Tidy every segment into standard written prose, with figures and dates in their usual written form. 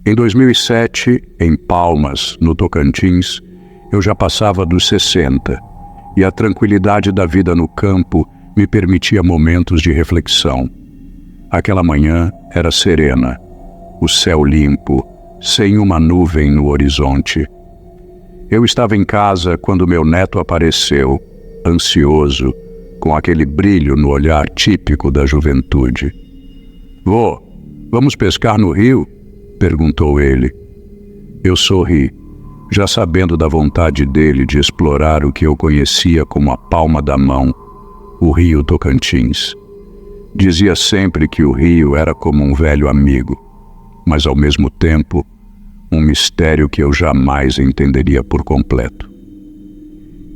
Em 2007, em Palmas, no Tocantins, eu já passava dos 60 e a tranquilidade da vida no campo me permitia momentos de reflexão. Aquela manhã era serena, o céu limpo, sem uma nuvem no horizonte. Eu estava em casa quando meu neto apareceu, ansioso, com aquele brilho no olhar típico da juventude. "Vô, vamos pescar no rio?" perguntou ele. Eu sorri, já sabendo da vontade dele de explorar o que eu conhecia como a palma da mão, o rio Tocantins. Dizia sempre que o rio era como um velho amigo, mas ao mesmo tempo, um mistério que eu jamais entenderia por completo.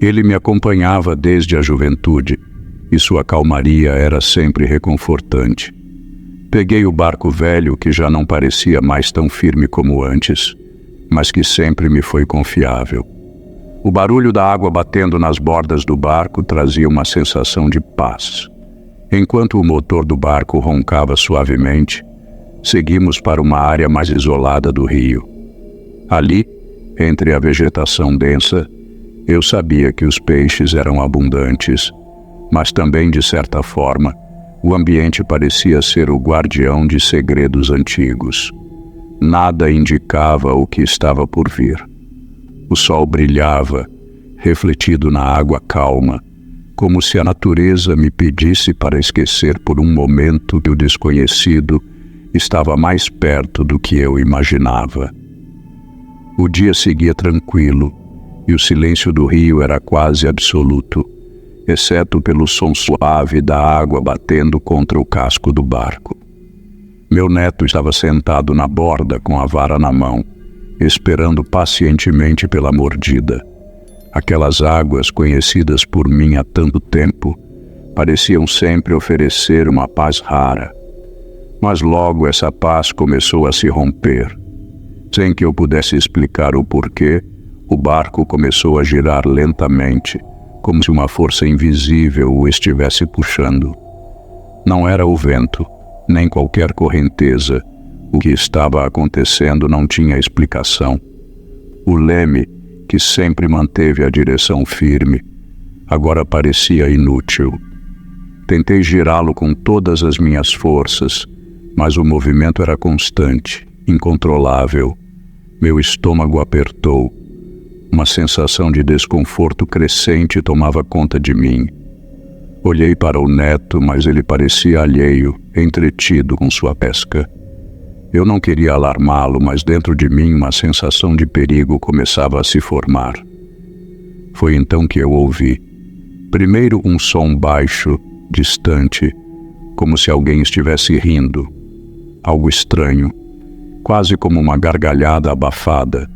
Ele me acompanhava desde a juventude e sua calmaria era sempre reconfortante. Peguei o barco velho que já não parecia mais tão firme como antes, mas que sempre me foi confiável. O barulho da água batendo nas bordas do barco trazia uma sensação de paz. Enquanto o motor do barco roncava suavemente, seguimos para uma área mais isolada do rio. Ali, entre a vegetação densa, eu sabia que os peixes eram abundantes, mas também, de certa forma, o ambiente parecia ser o guardião de segredos antigos. Nada indicava o que estava por vir. O sol brilhava, refletido na água calma, como se a natureza me pedisse para esquecer por um momento que o desconhecido estava mais perto do que eu imaginava. O dia seguia tranquilo e o silêncio do rio era quase absoluto, exceto pelo som suave da água batendo contra o casco do barco. Meu neto estava sentado na borda com a vara na mão, esperando pacientemente pela mordida. Aquelas águas conhecidas por mim há tanto tempo pareciam sempre oferecer uma paz rara. Mas logo essa paz começou a se romper. Sem que eu pudesse explicar o porquê, o barco começou a girar lentamente, como se uma força invisível o estivesse puxando. Não era o vento, nem qualquer correnteza. O que estava acontecendo não tinha explicação. O leme, que sempre manteve a direção firme, agora parecia inútil. Tentei girá-lo com todas as minhas forças, mas o movimento era constante, incontrolável. Meu estômago apertou. Uma sensação de desconforto crescente tomava conta de mim. Olhei para o neto, mas ele parecia alheio, entretido com sua pesca. Eu não queria alarmá-lo, mas dentro de mim uma sensação de perigo começava a se formar. Foi então que eu ouvi. Primeiro um som baixo, distante, como se alguém estivesse rindo. Algo estranho, quase como uma gargalhada abafada,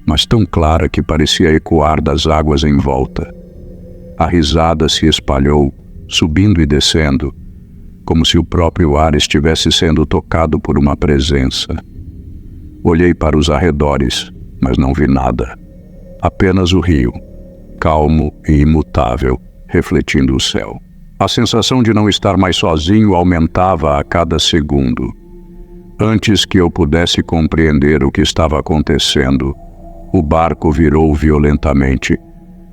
mas tão clara que parecia ecoar das águas em volta. A risada se espalhou, subindo e descendo, como se o próprio ar estivesse sendo tocado por uma presença. Olhei para os arredores, mas não vi nada. Apenas o rio, calmo e imutável, refletindo o céu. A sensação de não estar mais sozinho aumentava a cada segundo. Antes que eu pudesse compreender o que estava acontecendo, o barco virou violentamente,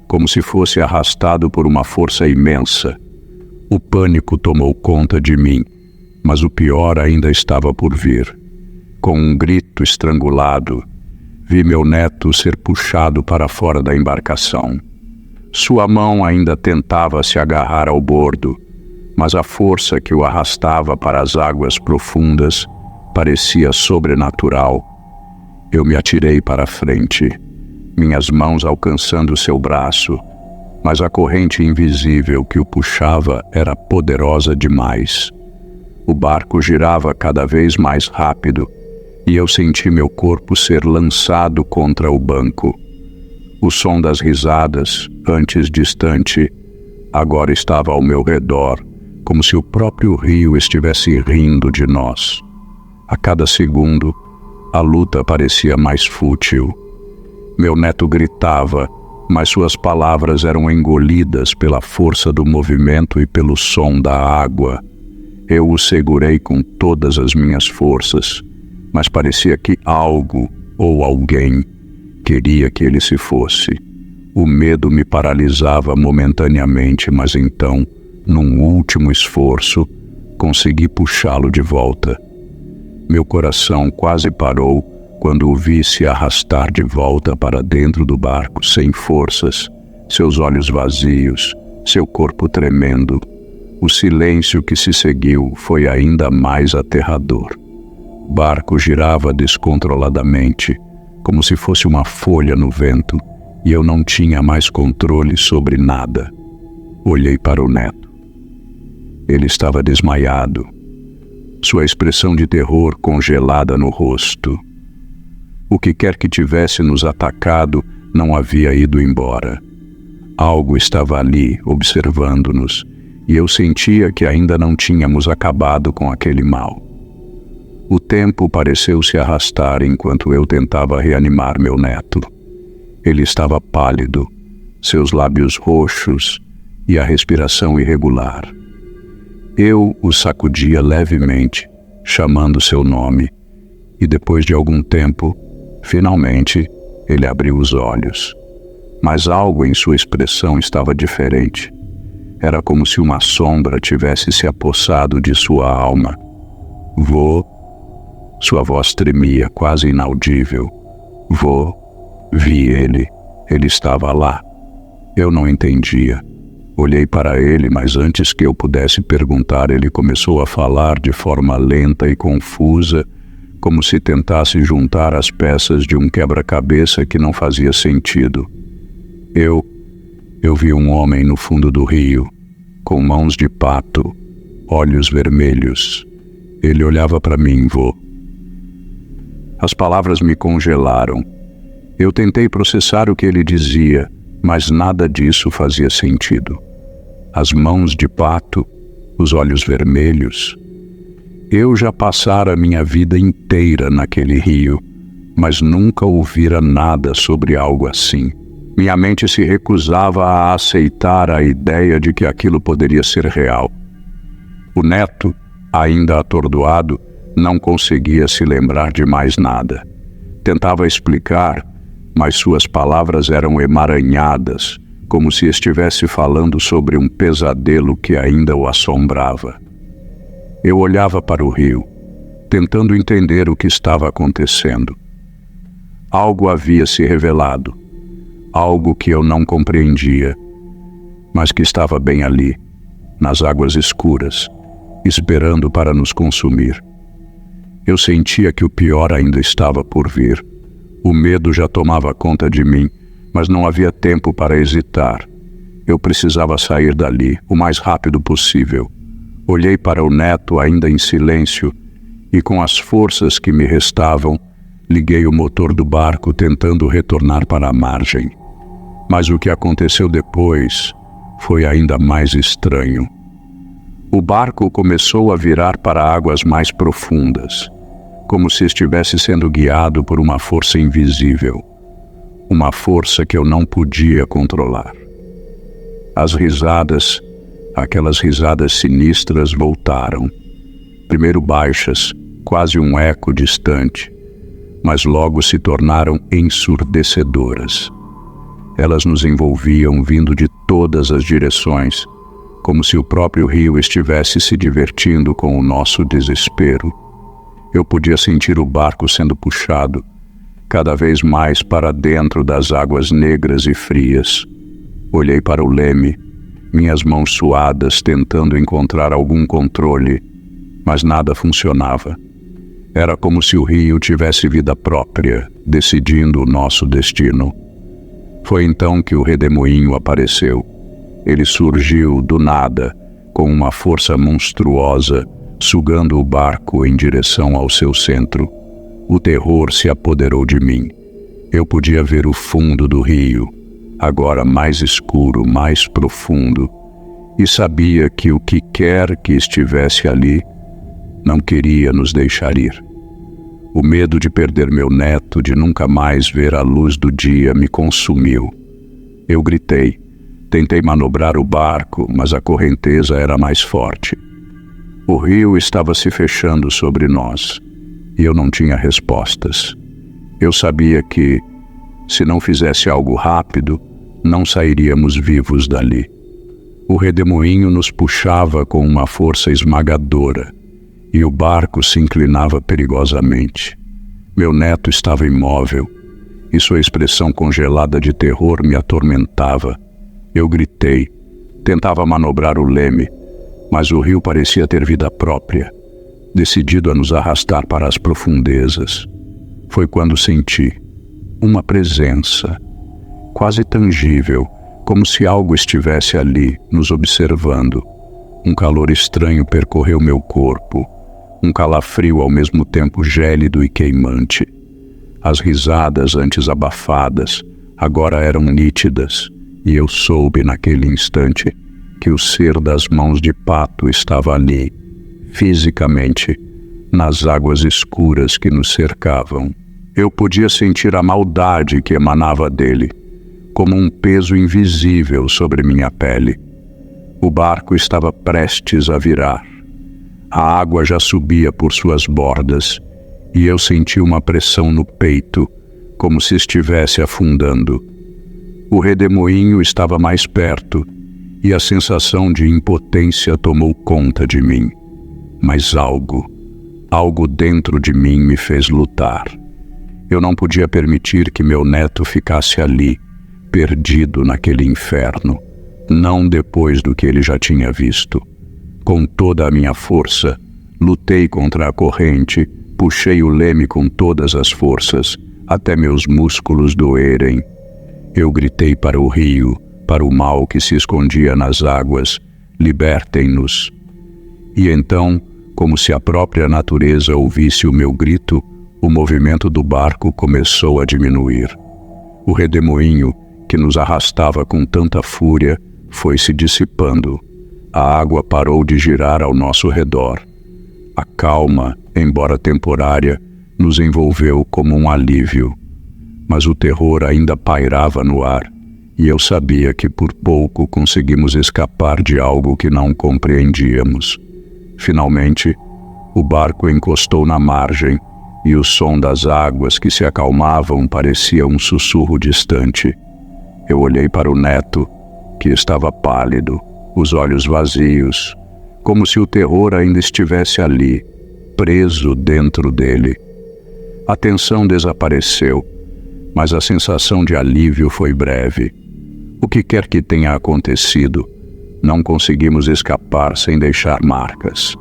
como se fosse arrastado por uma força imensa. O pânico tomou conta de mim, mas o pior ainda estava por vir. Com um grito estrangulado, vi meu neto ser puxado para fora da embarcação. Sua mão ainda tentava se agarrar ao bordo, mas a força que o arrastava para as águas profundas parecia sobrenatural. Eu me atirei para a frente, minhas mãos alcançando seu braço, mas a corrente invisível que o puxava era poderosa demais. O barco girava cada vez mais rápido e eu senti meu corpo ser lançado contra o banco. O som das risadas, antes distante, agora estava ao meu redor, como se o próprio rio estivesse rindo de nós. A cada segundo, a luta parecia mais fútil. Meu neto gritava, mas suas palavras eram engolidas pela força do movimento e pelo som da água. Eu o segurei com todas as minhas forças, mas parecia que algo ou alguém queria que ele se fosse. O medo me paralisava momentaneamente, mas então, num último esforço, consegui puxá-lo de volta. Meu coração quase parou quando o vi se arrastar de volta para dentro do barco, sem forças, seus olhos vazios, seu corpo tremendo. O silêncio que se seguiu foi ainda mais aterrador. O barco girava descontroladamente, como se fosse uma folha no vento, e eu não tinha mais controle sobre nada. Olhei para o neto. Ele estava desmaiado, sua expressão de terror congelada no rosto. O que quer que tivesse nos atacado não havia ido embora. Algo estava ali, observando-nos, e eu sentia que ainda não tínhamos acabado com aquele mal. O tempo pareceu se arrastar enquanto eu tentava reanimar meu neto. Ele estava pálido, seus lábios roxos e a respiração irregular. Eu o sacudia levemente, chamando seu nome, e depois de algum tempo, finalmente, ele abriu os olhos. Mas algo em sua expressão estava diferente. Era como se uma sombra tivesse se apossado de sua alma. Vô, sua voz tremia, quase inaudível. Vô, vi ele estava lá. Eu não entendia. Olhei para ele, mas antes que eu pudesse perguntar, ele começou a falar de forma lenta e confusa, como se tentasse juntar as peças de um quebra-cabeça que não fazia sentido. Eu vi um homem no fundo do rio, com mãos de pato, olhos vermelhos. Ele olhava para mim, vô. As palavras me congelaram. Eu tentei processar o que ele dizia, mas nada disso fazia sentido. As mãos de pato, os olhos vermelhos. Eu já passara minha vida inteira naquele rio, mas nunca ouvira nada sobre algo assim. Minha mente se recusava a aceitar a ideia de que aquilo poderia ser real. O neto, ainda atordoado, não conseguia se lembrar de mais nada. Tentava explicar, mas suas palavras eram emaranhadas, como se estivesse falando sobre um pesadelo que ainda o assombrava. Eu olhava para o rio, tentando entender o que estava acontecendo. Algo havia se revelado, algo que eu não compreendia, mas que estava bem ali, nas águas escuras, esperando para nos consumir. Eu sentia que o pior ainda estava por vir. O medo já tomava conta de mim, mas não havia tempo para hesitar. Eu precisava sair dali o mais rápido possível. Olhei para o neto ainda em silêncio e, com as forças que me restavam, liguei o motor do barco tentando retornar para a margem. Mas o que aconteceu depois foi ainda mais estranho. O barco começou a virar para águas mais profundas, como se estivesse sendo guiado por uma força invisível, uma força que eu não podia controlar. As risadas, aquelas risadas sinistras, voltaram. Primeiro baixas, quase um eco distante, mas logo se tornaram ensurdecedoras. Elas nos envolviam vindo de todas as direções, como se o próprio rio estivesse se divertindo com o nosso desespero. Eu podia sentir o barco sendo puxado, cada vez mais para dentro das águas negras e frias. Olhei para o leme, minhas mãos suadas tentando encontrar algum controle, mas nada funcionava. Era como se o rio tivesse vida própria, decidindo o nosso destino. Foi então que o redemoinho apareceu. Ele surgiu do nada, com uma força monstruosa, sugando o barco em direção ao seu centro. O terror se apoderou de mim. Eu podia ver o fundo do rio, agora mais escuro, mais profundo, e sabia que o que quer que estivesse ali não queria nos deixar ir. O medo de perder meu neto, de nunca mais ver a luz do dia, me consumiu. Eu gritei. Tentei manobrar o barco, mas a correnteza era mais forte. O rio estava se fechando sobre nós. e eu não tinha respostas. Eu sabia que, se não fizesse algo rápido, não sairíamos vivos dali. O redemoinho nos puxava com uma força esmagadora e o barco se inclinava perigosamente. Meu neto estava imóvel e sua expressão congelada de terror me atormentava. Eu gritei, tentava manobrar o leme, mas o rio parecia ter vida própria, decidido a nos arrastar para as profundezas. Foi quando senti uma presença, quase tangível, como se algo estivesse ali, nos observando. Um calor estranho percorreu meu corpo, um calafrio ao mesmo tempo gélido e queimante. As risadas, antes abafadas, agora eram nítidas, e eu soube naquele instante que o ser das mãos de Pato estava ali, fisicamente, nas águas escuras que nos cercavam. Eu podia sentir a maldade que emanava dele, como um peso invisível sobre minha pele. O barco estava prestes a virar. A água já subia por suas bordas, e eu senti uma pressão no peito, como se estivesse afundando. O redemoinho estava mais perto, e a sensação de impotência tomou conta de mim. Mas algo dentro de mim me fez lutar. Eu não podia permitir que meu neto ficasse ali, perdido naquele inferno, não depois do que ele já tinha visto. Com toda a minha força, lutei contra a corrente, puxei o leme com todas as forças, até meus músculos doerem. Eu gritei para o rio, para o mal que se escondia nas águas: libertem-nos. E então, como se a própria natureza ouvisse o meu grito, o movimento do barco começou a diminuir. O redemoinho, que nos arrastava com tanta fúria, foi se dissipando. A água parou de girar ao nosso redor. A calma, embora temporária, nos envolveu como um alívio. Mas o terror ainda pairava no ar, e eu sabia que por pouco conseguimos escapar de algo que não compreendíamos. Finalmente, o barco encostou na margem, e o som das águas que se acalmavam parecia um sussurro distante. Eu olhei para o neto, que estava pálido, os olhos vazios, como se o terror ainda estivesse ali, preso dentro dele. A tensão desapareceu, mas a sensação de alívio foi breve. O que quer que tenha acontecido, não conseguimos escapar sem deixar marcas.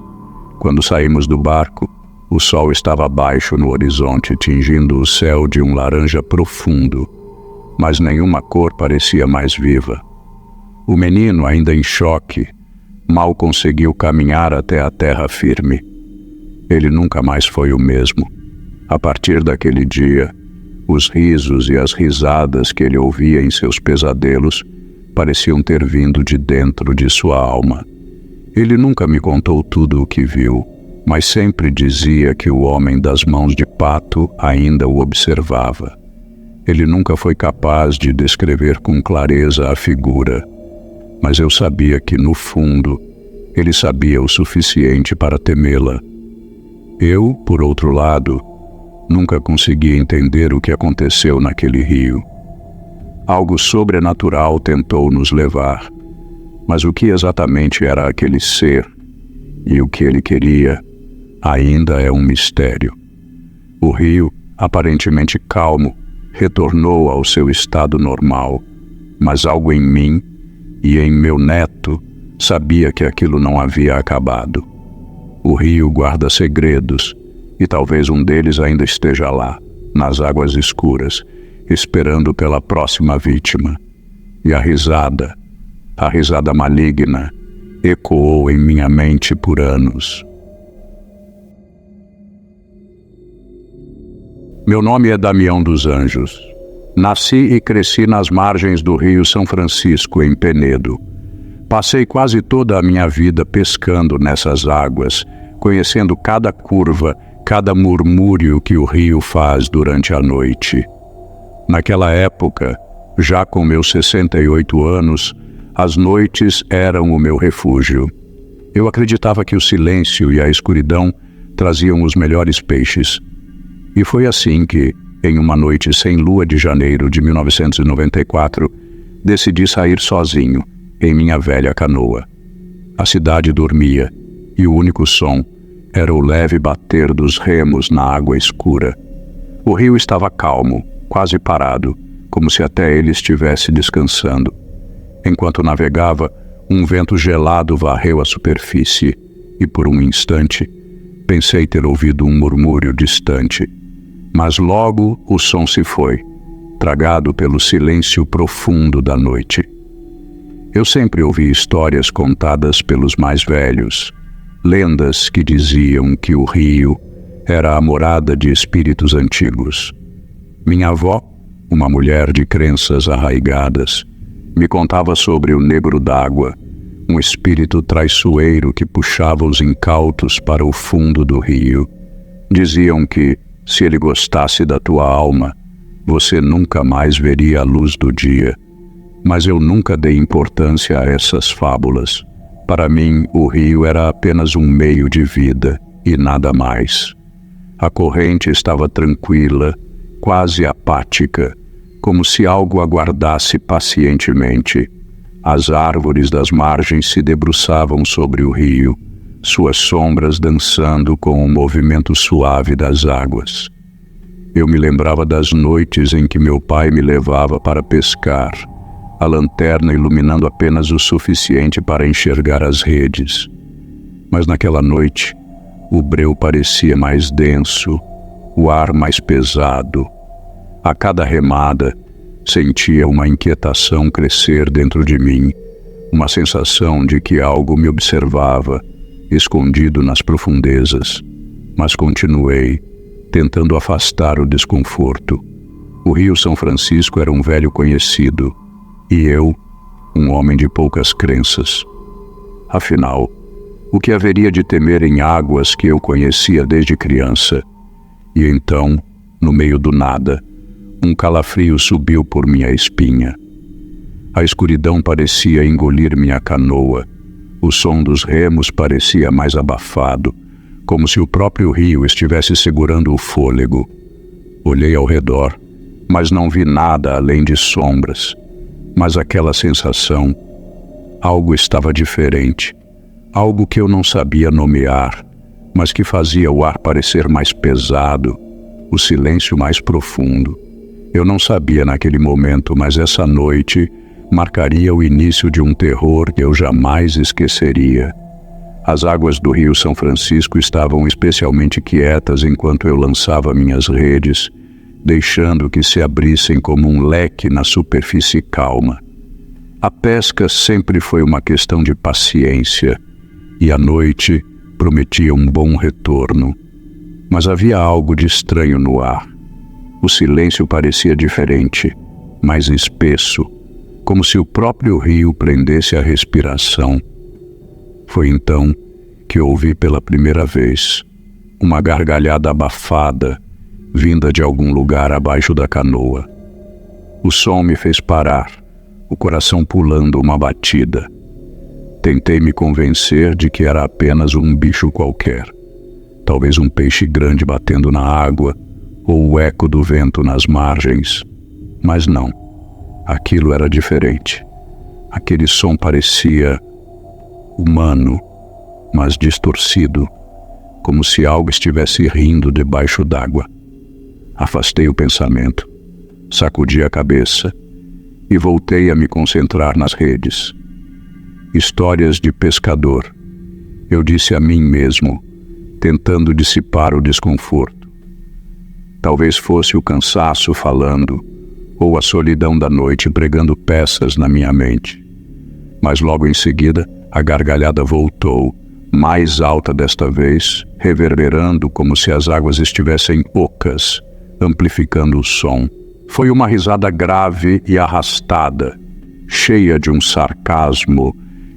Quando saímos do barco, o sol estava baixo no horizonte, tingindo o céu de um laranja profundo, mas nenhuma cor parecia mais viva. O menino, ainda em choque, mal conseguiu caminhar até a terra firme. Ele nunca mais foi o mesmo. A partir daquele dia, os risos e as risadas que ele ouvia em seus pesadelos pareciam ter vindo de dentro de sua alma. Ele nunca me contou tudo o que viu, mas sempre dizia que o homem das mãos de Pato ainda o observava. Ele nunca foi capaz de descrever com clareza a figura, mas eu sabia que, no fundo, ele sabia o suficiente para temê-la. Eu, por outro lado, nunca consegui entender o que aconteceu naquele rio. Algo sobrenatural tentou nos levar, mas o que exatamente era aquele ser e o que ele queria ainda é um mistério. O rio, aparentemente calmo, retornou ao seu estado normal, mas algo em mim e em meu neto sabia que aquilo não havia acabado. O rio guarda segredos, e talvez um deles ainda esteja lá, nas águas escuras, esperando pela próxima vítima. E a risada maligna, ecoou em minha mente por anos. Meu nome é Damião dos Anjos. Nasci e cresci nas margens do Rio São Francisco, em Penedo. Passei quase toda a minha vida pescando nessas águas, conhecendo cada curva, cada murmúrio que o rio faz durante a noite. Naquela época, já com meus 68 anos, as noites eram o meu refúgio. Eu acreditava que o silêncio e a escuridão traziam os melhores peixes. E foi assim que, em uma noite sem lua de janeiro de 1994, decidi sair sozinho, em minha velha canoa. A cidade dormia, e o único som era o leve bater dos remos na água escura. O rio estava calmo, quase parado, como se até ele estivesse descansando. Enquanto navegava, um vento gelado varreu a superfície, e por um instante, pensei ter ouvido um murmúrio distante. Mas logo o som se foi, tragado pelo silêncio profundo da noite. Eu sempre ouvi histórias contadas pelos mais velhos, lendas que diziam que o rio era a morada de espíritos antigos. Minha avó, uma mulher de crenças arraigadas, me contava sobre o negro d'água, um espírito traiçoeiro que puxava os incautos para o fundo do rio. Diziam que, se ele gostasse da tua alma, você nunca mais veria a luz do dia. Mas eu nunca dei importância a essas fábulas. Para mim, o rio era apenas um meio de vida e nada mais. A corrente estava tranquila, quase apática, como se algo aguardasse pacientemente. As árvores das margens se debruçavam sobre o rio, suas sombras dançando com o movimento suave das águas. Eu me lembrava das noites em que meu pai me levava para pescar, a lanterna iluminando apenas o suficiente para enxergar as redes. Mas naquela noite, o breu parecia mais denso, o ar mais pesado. A cada remada, sentia uma inquietação crescer dentro de mim, uma sensação de que algo me observava, escondido nas profundezas. Mas continuei, tentando afastar o desconforto. O Rio São Francisco era um velho conhecido, e eu, um homem de poucas crenças. Afinal, o que haveria de temer em águas que eu conhecia desde criança? E então, no meio do nada, um calafrio subiu por minha espinha. A escuridão parecia engolir minha canoa. O som dos remos parecia mais abafado, como se o próprio rio estivesse segurando o fôlego. Olhei ao redor, mas não vi nada além de sombras. Mas aquela sensação, algo estava diferente. Algo que eu não sabia nomear, mas que fazia o ar parecer mais pesado, o silêncio mais profundo. Eu não sabia naquele momento, mas essa noite marcaria o início de um terror que eu jamais esqueceria. As águas do Rio São Francisco estavam especialmente quietas enquanto eu lançava minhas redes, deixando que se abrissem como um leque na superfície calma. A pesca sempre foi uma questão de paciência, e a noite prometia um bom retorno. Mas havia algo de estranho no ar. O silêncio parecia diferente, mais espesso, como se o próprio rio prendesse a respiração. Foi então que ouvi pela primeira vez uma gargalhada abafada, vinda de algum lugar abaixo da canoa. O som me fez parar, o coração pulando uma batida. Tentei me convencer de que era apenas um bicho qualquer, talvez um peixe grande batendo na água ou o eco do vento nas margens. Mas não, aquilo era diferente. Aquele som parecia humano, mas distorcido, como se algo estivesse rindo debaixo d'água. Afastei o pensamento, sacudi a cabeça e voltei a me concentrar nas redes. Histórias de pescador, eu disse a mim mesmo, tentando dissipar o desconforto. Talvez fosse o cansaço falando, ou a solidão da noite pregando peças na minha mente. Mas logo em seguida, a gargalhada voltou, mais alta desta vez, reverberando como se as águas estivessem ocas, amplificando o som. Foi uma risada grave e arrastada, cheia de um sarcasmo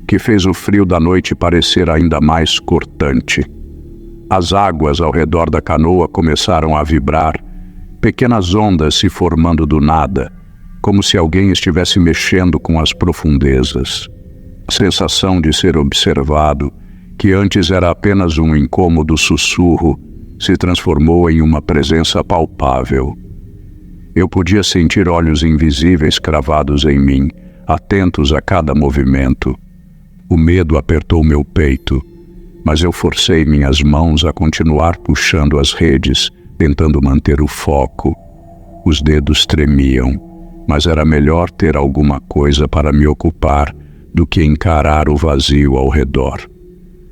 que fez o frio da noite parecer ainda mais cortante. As águas ao redor da canoa começaram a vibrar, pequenas ondas se formando do nada, como se alguém estivesse mexendo com as profundezas. A sensação de ser observado que antes era apenas um incômodo sussurro, se transformou em uma presença palpável. Eu podia sentir olhos invisíveis cravados em mim, atentos a cada movimento. O medo apertou meu peito, mas eu forcei minhas mãos a continuar puxando as redes, tentando manter o foco. Os dedos tremiam, mas era melhor ter alguma coisa para me ocupar do que encarar o vazio ao redor.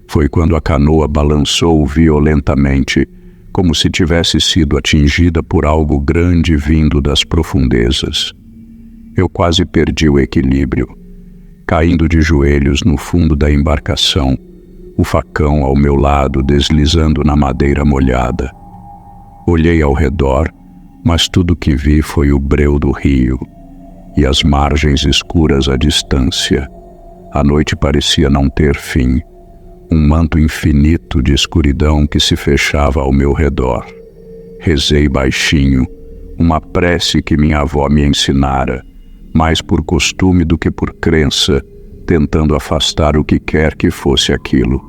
Foi quando a canoa balançou violentamente, como se tivesse sido atingida por algo grande vindo das profundezas. Eu quase perdi o equilíbrio, caindo de joelhos no fundo da embarcação, o facão ao meu lado deslizando na madeira molhada. Olhei ao redor, mas tudo que vi foi o breu do rio e as margens escuras à distância. A noite parecia não ter fim, um manto infinito de escuridão que se fechava ao meu redor. Rezei baixinho, uma prece que minha avó me ensinara, mais por costume do que por crença, tentando afastar o que quer que fosse aquilo.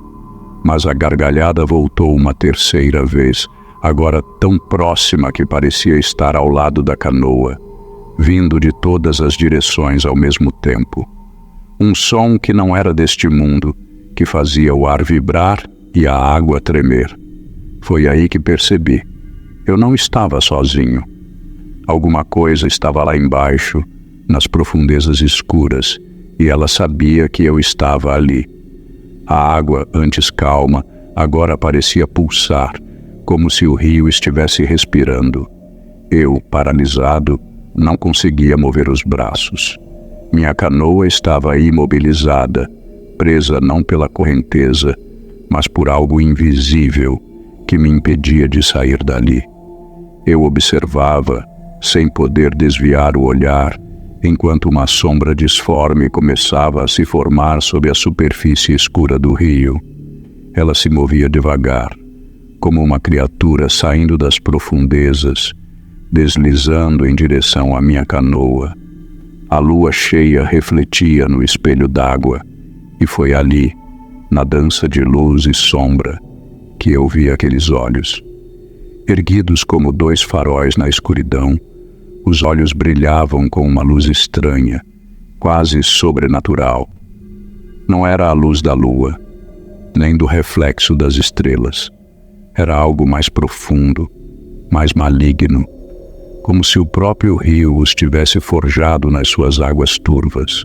Mas a gargalhada voltou uma terceira vez, agora tão próxima que parecia estar ao lado da canoa, vindo de todas as direções ao mesmo tempo. Um som que não era deste mundo, que fazia o ar vibrar e a água tremer. Foi aí que percebi. Eu não estava sozinho. Alguma coisa estava lá embaixo, nas profundezas escuras, e ela sabia que eu estava ali. A água, antes calma, agora parecia pulsar, como se o rio estivesse respirando. Eu, paralisado, não conseguia mover os braços. Minha canoa estava imobilizada, presa não pela correnteza, mas por algo invisível que me impedia de sair dali. Eu observava, sem poder desviar o olhar, enquanto uma sombra disforme começava a se formar sob a superfície escura do rio. Ela se movia devagar, como uma criatura saindo das profundezas, deslizando em direção à minha canoa. A lua cheia refletia no espelho d'água, e foi ali, na dança de luz e sombra, que eu vi aqueles olhos. Erguidos como dois faróis na escuridão, os olhos brilhavam com uma luz estranha, quase sobrenatural. Não era a luz da lua, nem do reflexo das estrelas. Era algo mais profundo, mais maligno, como se o próprio rio os tivesse forjado nas suas águas turvas.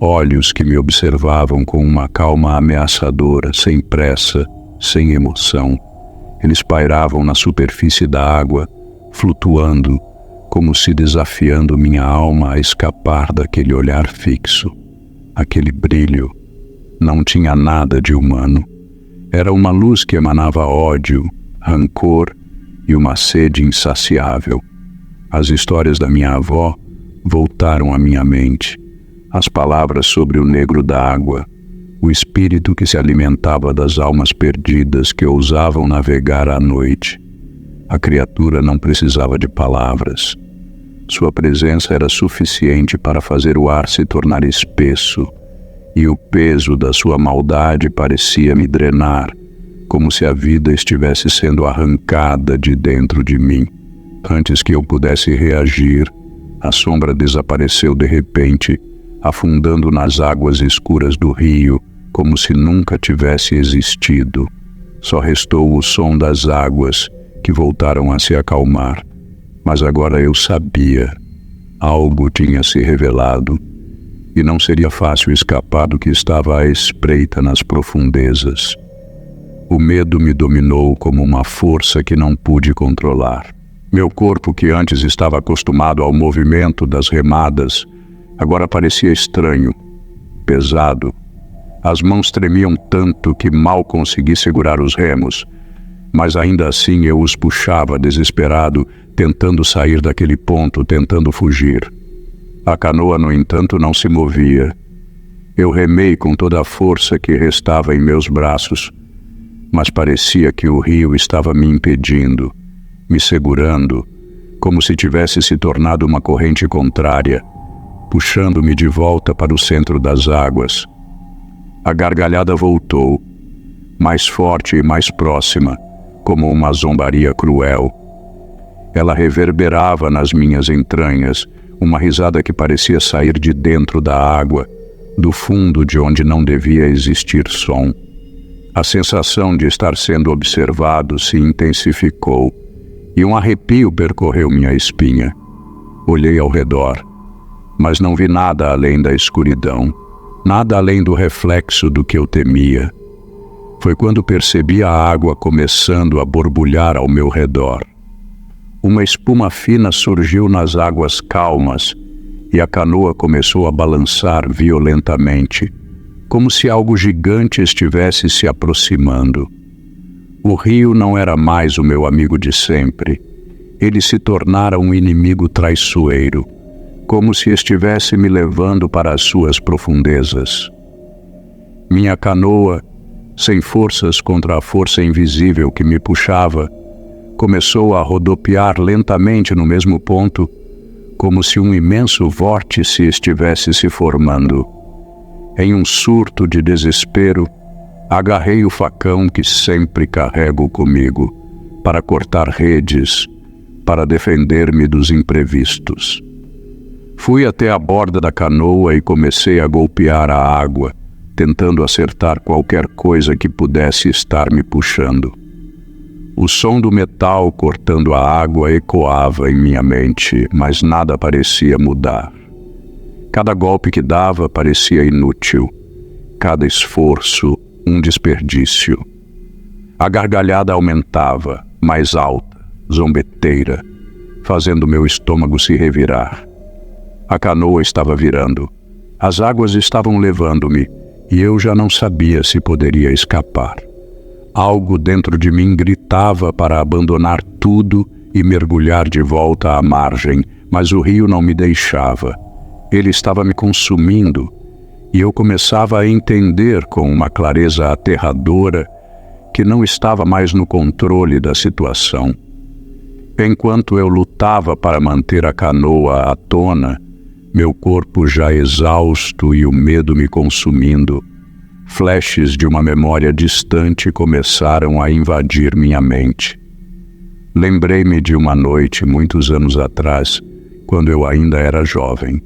Olhos que me observavam com uma calma ameaçadora, sem pressa, sem emoção. Eles pairavam na superfície da água, flutuando, como se desafiando minha alma a escapar daquele olhar fixo. Aquele brilho não tinha nada de humano. Era uma luz que emanava ódio, rancor e uma sede insaciável. As histórias da minha avó voltaram à minha mente. As palavras sobre o negro da água, o espírito que se alimentava das almas perdidas que ousavam navegar à noite. A criatura não precisava de palavras. Sua presença era suficiente para fazer o ar se tornar espesso, e o peso da sua maldade parecia me drenar, como se a vida estivesse sendo arrancada de dentro de mim. Antes que eu pudesse reagir, a sombra desapareceu de repente, afundando nas águas escuras do rio, como se nunca tivesse existido. Só restou o som das águas, que voltaram a se acalmar. Mas agora eu sabia. Algo tinha se revelado, e não seria fácil escapar do que estava à espreita nas profundezas. O medo me dominou como uma força que não pude controlar. Meu corpo, que antes estava acostumado ao movimento das remadas, agora parecia estranho, pesado. As mãos tremiam tanto que mal consegui segurar os remos, mas ainda assim eu os puxava desesperado, tentando sair daquele ponto, tentando fugir. A canoa, no entanto, não se movia. Eu remei com toda a força que restava em meus braços, mas parecia que o rio estava me impedindo, me segurando, como se tivesse se tornado uma corrente contrária, puxando-me de volta para o centro das águas. A gargalhada voltou, mais forte e mais próxima, como uma zombaria cruel. Ela reverberava nas minhas entranhas, uma risada que parecia sair de dentro da água, do fundo de onde não devia existir som. A sensação de estar sendo observado se intensificou, e um arrepio percorreu minha espinha. Olhei ao redor, mas não vi nada além da escuridão, nada além do reflexo do que eu temia. Foi quando percebi a água começando a borbulhar ao meu redor. Uma espuma fina surgiu nas águas calmas e a canoa começou a balançar violentamente, como se algo gigante estivesse se aproximando. O rio não era mais o meu amigo de sempre. Ele se tornara um inimigo traiçoeiro, como se estivesse me levando para as suas profundezas. Minha canoa, sem forças contra a força invisível que me puxava, começou a rodopiar lentamente no mesmo ponto, como se um imenso vórtice estivesse se formando. Em um surto de desespero, agarrei o facão que sempre carrego comigo para cortar redes, para defender-me dos imprevistos. Fui até a borda da canoa e comecei a golpear a água, tentando acertar qualquer coisa que pudesse estar me puxando. O som do metal cortando a água ecoava em minha mente, mas nada parecia mudar. Cada golpe que dava parecia inútil, cada esforço um desperdício. A gargalhada aumentava, mais alta, zombeteira, fazendo meu estômago se revirar. A canoa estava virando. As águas estavam levando-me, e eu já não sabia se poderia escapar. Algo dentro de mim gritava para abandonar tudo e mergulhar de volta à margem, mas o rio não me deixava. Ele estava me consumindo, e eu começava a entender com uma clareza aterradora que não estava mais no controle da situação. Enquanto eu lutava para manter a canoa à tona, meu corpo já exausto e o medo me consumindo, flashes de uma memória distante começaram a invadir minha mente. Lembrei-me de uma noite, muitos anos atrás, quando eu ainda era jovem.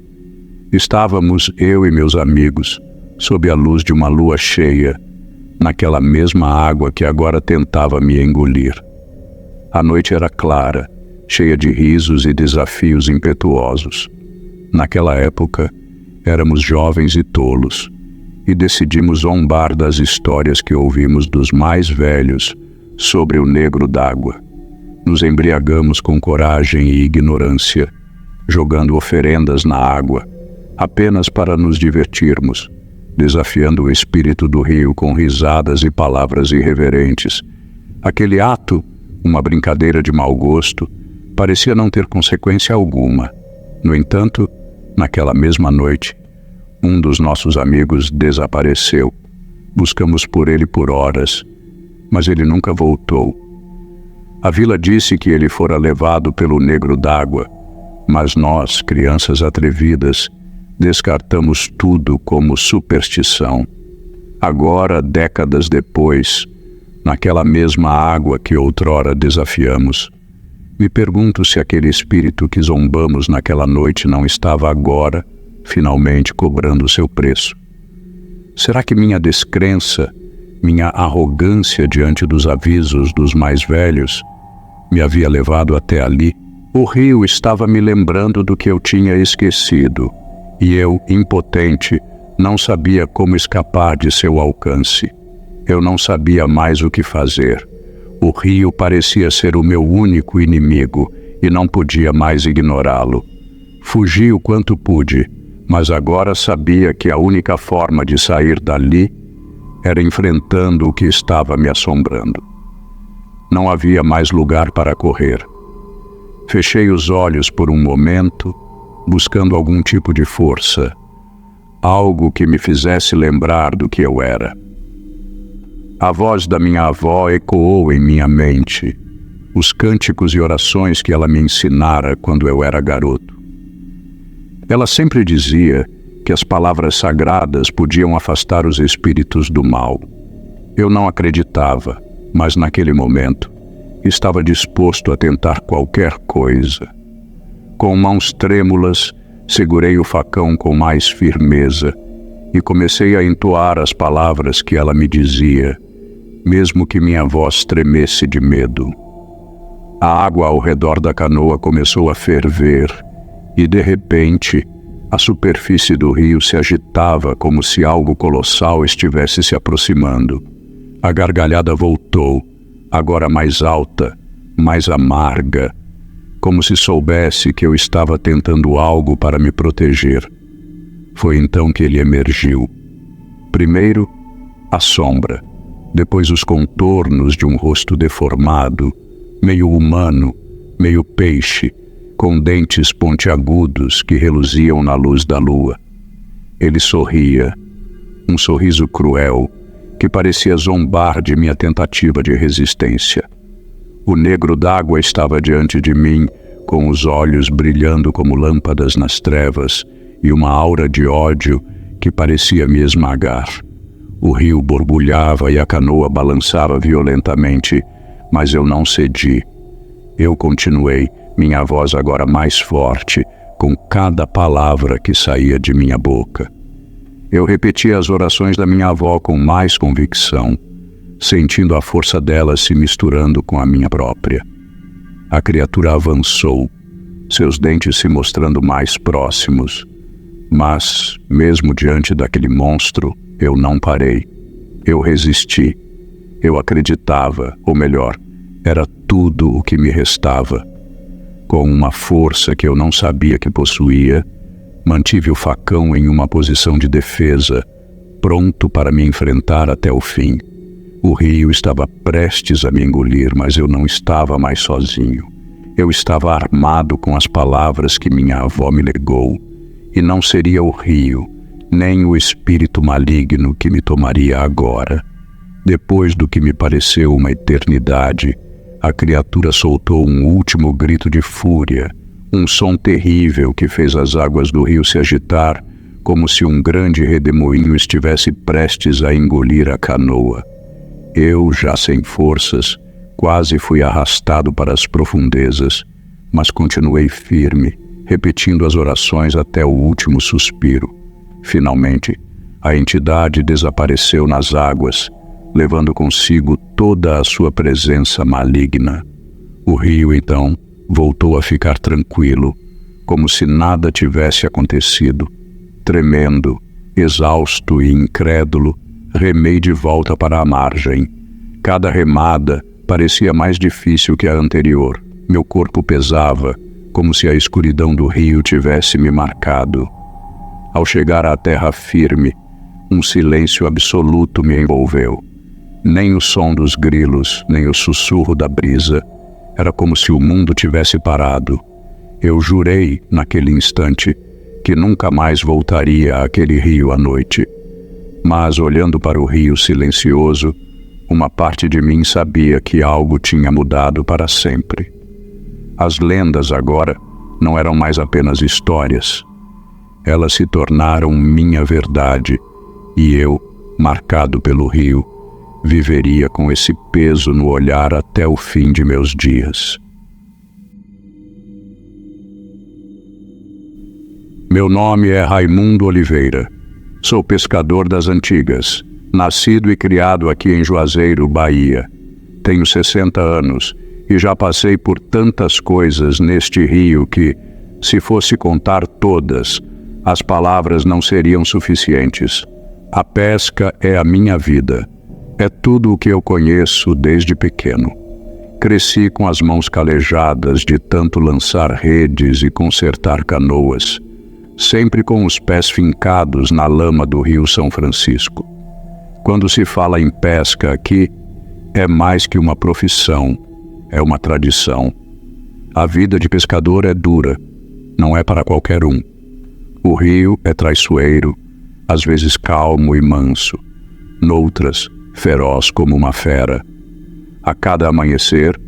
Estávamos, eu e meus amigos, sob a luz de uma lua cheia, naquela mesma água que agora tentava me engolir. A noite era clara, cheia de risos e desafios impetuosos. Naquela época, éramos jovens e tolos, e decidimos zombar das histórias que ouvimos dos mais velhos sobre o negro d'água. Nos embriagamos com coragem e ignorância, jogando oferendas na água, apenas para nos divertirmos, desafiando o espírito do rio com risadas e palavras irreverentes. Aquele ato, uma brincadeira de mau gosto, parecia não ter consequência alguma. No entanto, naquela mesma noite, um dos nossos amigos desapareceu. Buscamos por ele por horas, mas ele nunca voltou. A vila disse que ele fora levado pelo negro d'água, mas nós, crianças atrevidas, descartamos tudo como superstição. Agora, décadas depois, naquela mesma água que outrora desafiamos, me pergunto se aquele espírito que zombamos naquela noite não estava agora, finalmente, cobrando seu preço. Será que minha descrença, minha arrogância diante dos avisos dos mais velhos, me havia levado até ali? O rio estava me lembrando do que eu tinha esquecido, e eu, impotente, não sabia como escapar de seu alcance. Eu não sabia mais o que fazer. O rio parecia ser o meu único inimigo e não podia mais ignorá-lo. Fugi o quanto pude, mas agora sabia que a única forma de sair dali era enfrentando o que estava me assombrando. Não havia mais lugar para correr. Fechei os olhos por um momento, buscando algum tipo de força, algo que me fizesse lembrar do que eu era. A voz da minha avó ecoou em minha mente, os cânticos e orações que ela me ensinara quando eu era garoto. Ela sempre dizia que as palavras sagradas podiam afastar os espíritos do mal. Eu não acreditava, mas naquele momento estava disposto a tentar qualquer coisa. Com mãos trêmulas, segurei o facão com mais firmeza e comecei a entoar as palavras que ela me dizia, mesmo que minha voz tremesse de medo. A água ao redor da canoa começou a ferver e, de repente, a superfície do rio se agitava como se algo colossal estivesse se aproximando. A gargalhada voltou, agora mais alta, mais amarga, como se soubesse que eu estava tentando algo para me proteger. Foi então que ele emergiu. Primeiro, a sombra, depois os contornos de um rosto deformado, meio humano, meio peixe, com dentes pontiagudos que reluziam na luz da lua. Ele sorria, um sorriso cruel, que parecia zombar de minha tentativa de resistência. O negro d'água estava diante de mim, com os olhos brilhando como lâmpadas nas trevas e uma aura de ódio que parecia me esmagar. O rio borbulhava e a canoa balançava violentamente, mas eu não cedi. Eu continuei, minha voz agora mais forte, com cada palavra que saía de minha boca. Eu repetia as orações da minha avó com mais convicção, sentindo a força dela se misturando com a minha própria. A criatura avançou, seus dentes se mostrando mais próximos. Mas, mesmo diante daquele monstro, eu não parei. Eu resisti. Eu acreditava, ou melhor, era tudo o que me restava. Com uma força que eu não sabia que possuía, mantive o facão em uma posição de defesa, pronto para me enfrentar até o fim. O rio estava prestes a me engolir, mas eu não estava mais sozinho. Eu estava armado com as palavras que minha avó me legou, e não seria o rio, nem o espírito maligno que me tomaria agora. Depois do que me pareceu uma eternidade, a criatura soltou um último grito de fúria, um som terrível que fez as águas do rio se agitar, como se um grande redemoinho estivesse prestes a engolir a canoa. Eu, já sem forças, quase fui arrastado para as profundezas, mas continuei firme, repetindo as orações até o último suspiro. Finalmente, a entidade desapareceu nas águas, levando consigo toda a sua presença maligna. O rio, então, voltou a ficar tranquilo, como se nada tivesse acontecido. Tremendo, exausto e incrédulo, remei de volta para a margem. Cada remada parecia mais difícil que a anterior. Meu corpo pesava, como se a escuridão do rio tivesse me marcado. Ao chegar à terra firme, um silêncio absoluto me envolveu. Nem o som dos grilos, nem o sussurro da brisa. Era como se o mundo tivesse parado. Eu jurei, naquele instante, que nunca mais voltaria àquele rio à noite. Mas, olhando para o rio silencioso, uma parte de mim sabia que algo tinha mudado para sempre. As lendas agora não eram mais apenas histórias. Elas se tornaram minha verdade, e eu, marcado pelo rio, viveria com esse peso no olhar até o fim de meus dias. Meu nome é Raimundo Oliveira. Sou pescador das antigas, nascido e criado aqui em Juazeiro, Bahia. Tenho 60 anos e já passei por tantas coisas neste rio que, se fosse contar todas, as palavras não seriam suficientes. A pesca é a minha vida. É tudo o que eu conheço desde pequeno. Cresci com as mãos calejadas de tanto lançar redes e consertar canoas, sempre com os pés fincados na lama do Rio São Francisco. Quando se fala em pesca aqui, é mais que uma profissão, é uma tradição. A vida de pescador é dura, não é para qualquer um. O rio é traiçoeiro, às vezes calmo e manso, noutras, feroz como uma fera. A cada amanhecer,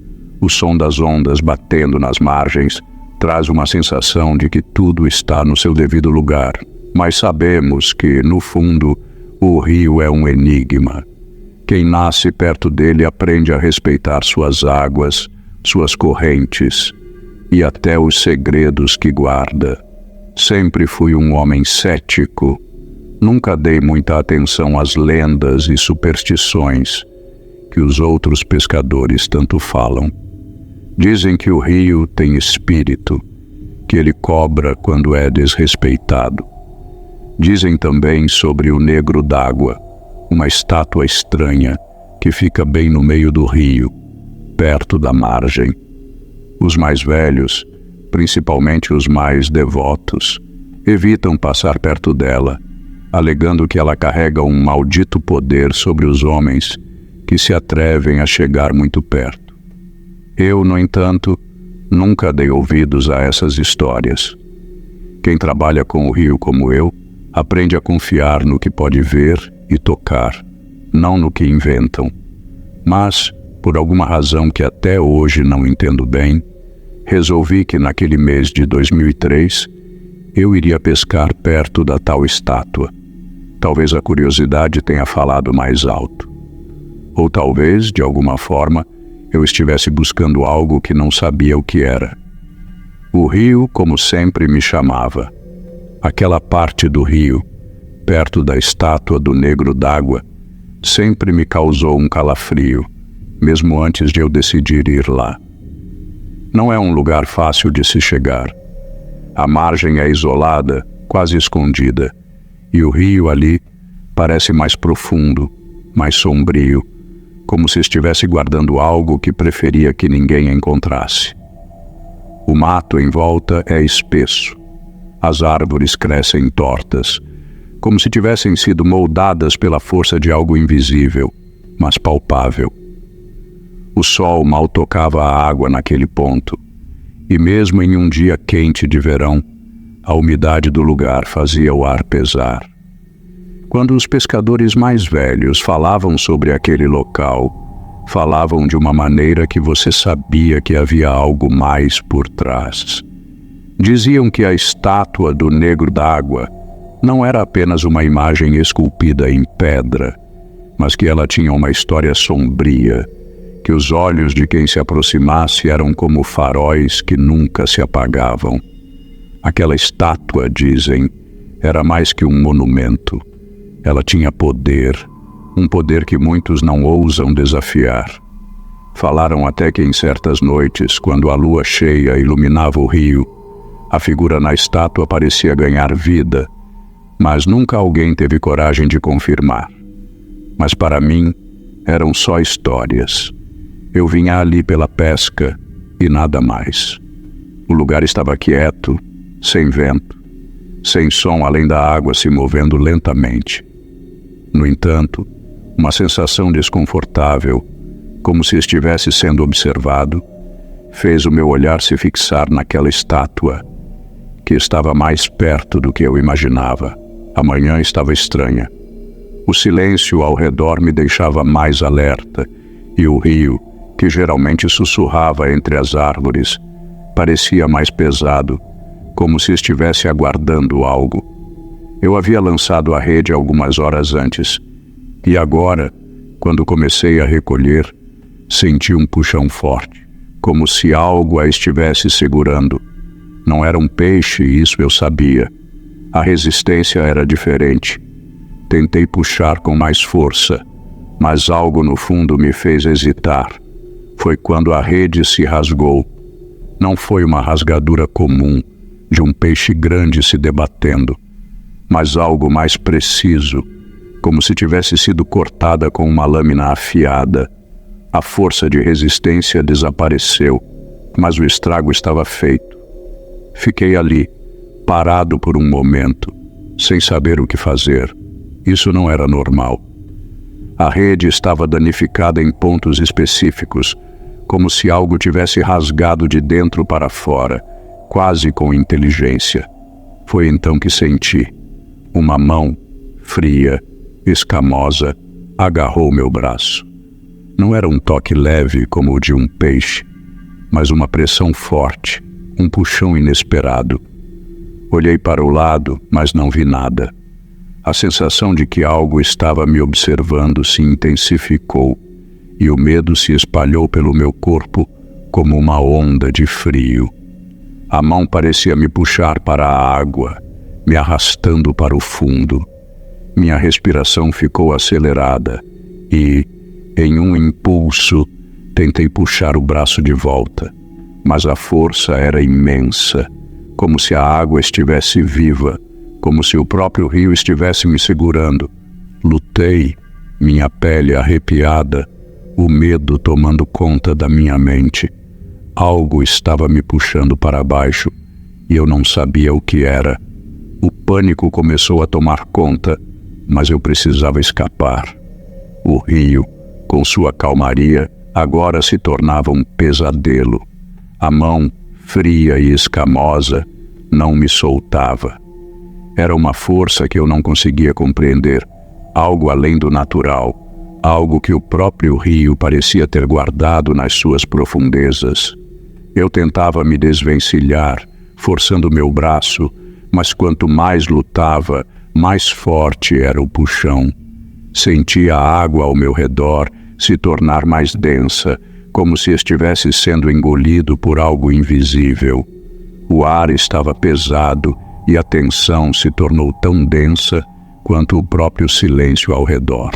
o som das ondas batendo nas margens traz uma sensação de que tudo está no seu devido lugar. Mas sabemos que, no fundo, o rio é um enigma. Quem nasce perto dele aprende a respeitar suas águas, suas correntes e até os segredos que guarda. Sempre fui um homem cético. Nunca dei muita atenção às lendas e superstições que os outros pescadores tanto falam. Dizem que o rio tem espírito, que ele cobra quando é desrespeitado. Dizem também sobre o negro d'água, uma estátua estranha que fica bem no meio do rio, perto da margem. Os mais velhos, principalmente os mais devotos, evitam passar perto dela, alegando que ela carrega um maldito poder sobre os homens que se atrevem a chegar muito perto. Eu, no entanto, nunca dei ouvidos a essas histórias. Quem trabalha com o rio como eu, aprende a confiar no que pode ver e tocar, não no que inventam. Mas, por alguma razão que até hoje não entendo bem, resolvi que naquele mês de 2003 eu iria pescar perto da tal estátua. Talvez a curiosidade tenha falado mais alto. Ou talvez, de alguma forma, eu estivesse buscando algo que não sabia o que era. O rio, como sempre, me chamava. Aquela parte do rio, perto da estátua do negro d'água, sempre me causou um calafrio, mesmo antes de eu decidir ir lá. Não é um lugar fácil de se chegar. A margem é isolada, quase escondida, e o rio ali parece mais profundo, mais sombrio, como se estivesse guardando algo que preferia que ninguém encontrasse. O mato em volta é espesso. As árvores crescem tortas, como se tivessem sido moldadas pela força de algo invisível, mas palpável. O sol mal tocava a água naquele ponto, e mesmo em um dia quente de verão, a umidade do lugar fazia o ar pesar. Quando os pescadores mais velhos falavam sobre aquele local, falavam de uma maneira que você sabia que havia algo mais por trás. Diziam que a estátua do negro d'água não era apenas uma imagem esculpida em pedra, mas que ela tinha uma história sombria, que os olhos de quem se aproximasse eram como faróis que nunca se apagavam. Aquela estátua, dizem, era mais que um monumento. Ela tinha poder, um poder que muitos não ousam desafiar. Falaram até que em certas noites, quando a lua cheia iluminava o rio, a figura na estátua parecia ganhar vida, mas nunca alguém teve coragem de confirmar. Mas para mim, eram só histórias. Eu vinha ali pela pesca e nada mais. O lugar estava quieto, sem vento, sem som além da água se movendo lentamente. No entanto, uma sensação desconfortável, como se estivesse sendo observado, fez o meu olhar se fixar naquela estátua, que estava mais perto do que eu imaginava. A manhã estava estranha. O silêncio ao redor me deixava mais alerta, e o rio, que geralmente sussurrava entre as árvores, parecia mais pesado, como se estivesse aguardando algo. Eu havia lançado a rede algumas horas antes, e agora, quando comecei a recolher, senti um puxão forte, como se algo a estivesse segurando. Não era um peixe, isso eu sabia. A resistência era diferente. Tentei puxar com mais força, mas algo no fundo me fez hesitar. Foi quando a rede se rasgou. Não foi uma rasgadura comum, de um peixe grande se debatendo, mas algo mais preciso, como se tivesse sido cortada com uma lâmina afiada. A força de resistência desapareceu, mas o estrago estava feito. Fiquei ali, parado por um momento, sem saber o que fazer. Isso não era normal. A rede estava danificada em pontos específicos, como se algo tivesse rasgado de dentro para fora, quase com inteligência. Foi então que senti. Uma mão, fria, escamosa, agarrou meu braço. Não era um toque leve como o de um peixe, mas uma pressão forte, um puxão inesperado. Olhei para o lado, mas não vi nada. A sensação de que algo estava me observando se intensificou e o medo se espalhou pelo meu corpo como uma onda de frio. A mão parecia me puxar para a água, me arrastando para o fundo. Minha respiração ficou acelerada e, em um impulso, tentei puxar o braço de volta, mas a força era imensa, como se a água estivesse viva, como se o próprio rio estivesse me segurando. Lutei, minha pele arrepiada, o medo tomando conta da minha mente. Algo estava me puxando para baixo e eu não sabia o que era. O pânico começou a tomar conta, mas eu precisava escapar. O rio, com sua calmaria, agora se tornava um pesadelo. A mão, fria e escamosa, não me soltava. Era uma força que eu não conseguia compreender, algo além do natural, algo que o próprio rio parecia ter guardado nas suas profundezas. Eu tentava me desvencilhar, forçando meu braço, mas quanto mais lutava, mais forte era o puxão. Sentia a água ao meu redor se tornar mais densa, como se estivesse sendo engolido por algo invisível. O ar estava pesado e a tensão se tornou tão densa quanto o próprio silêncio ao redor.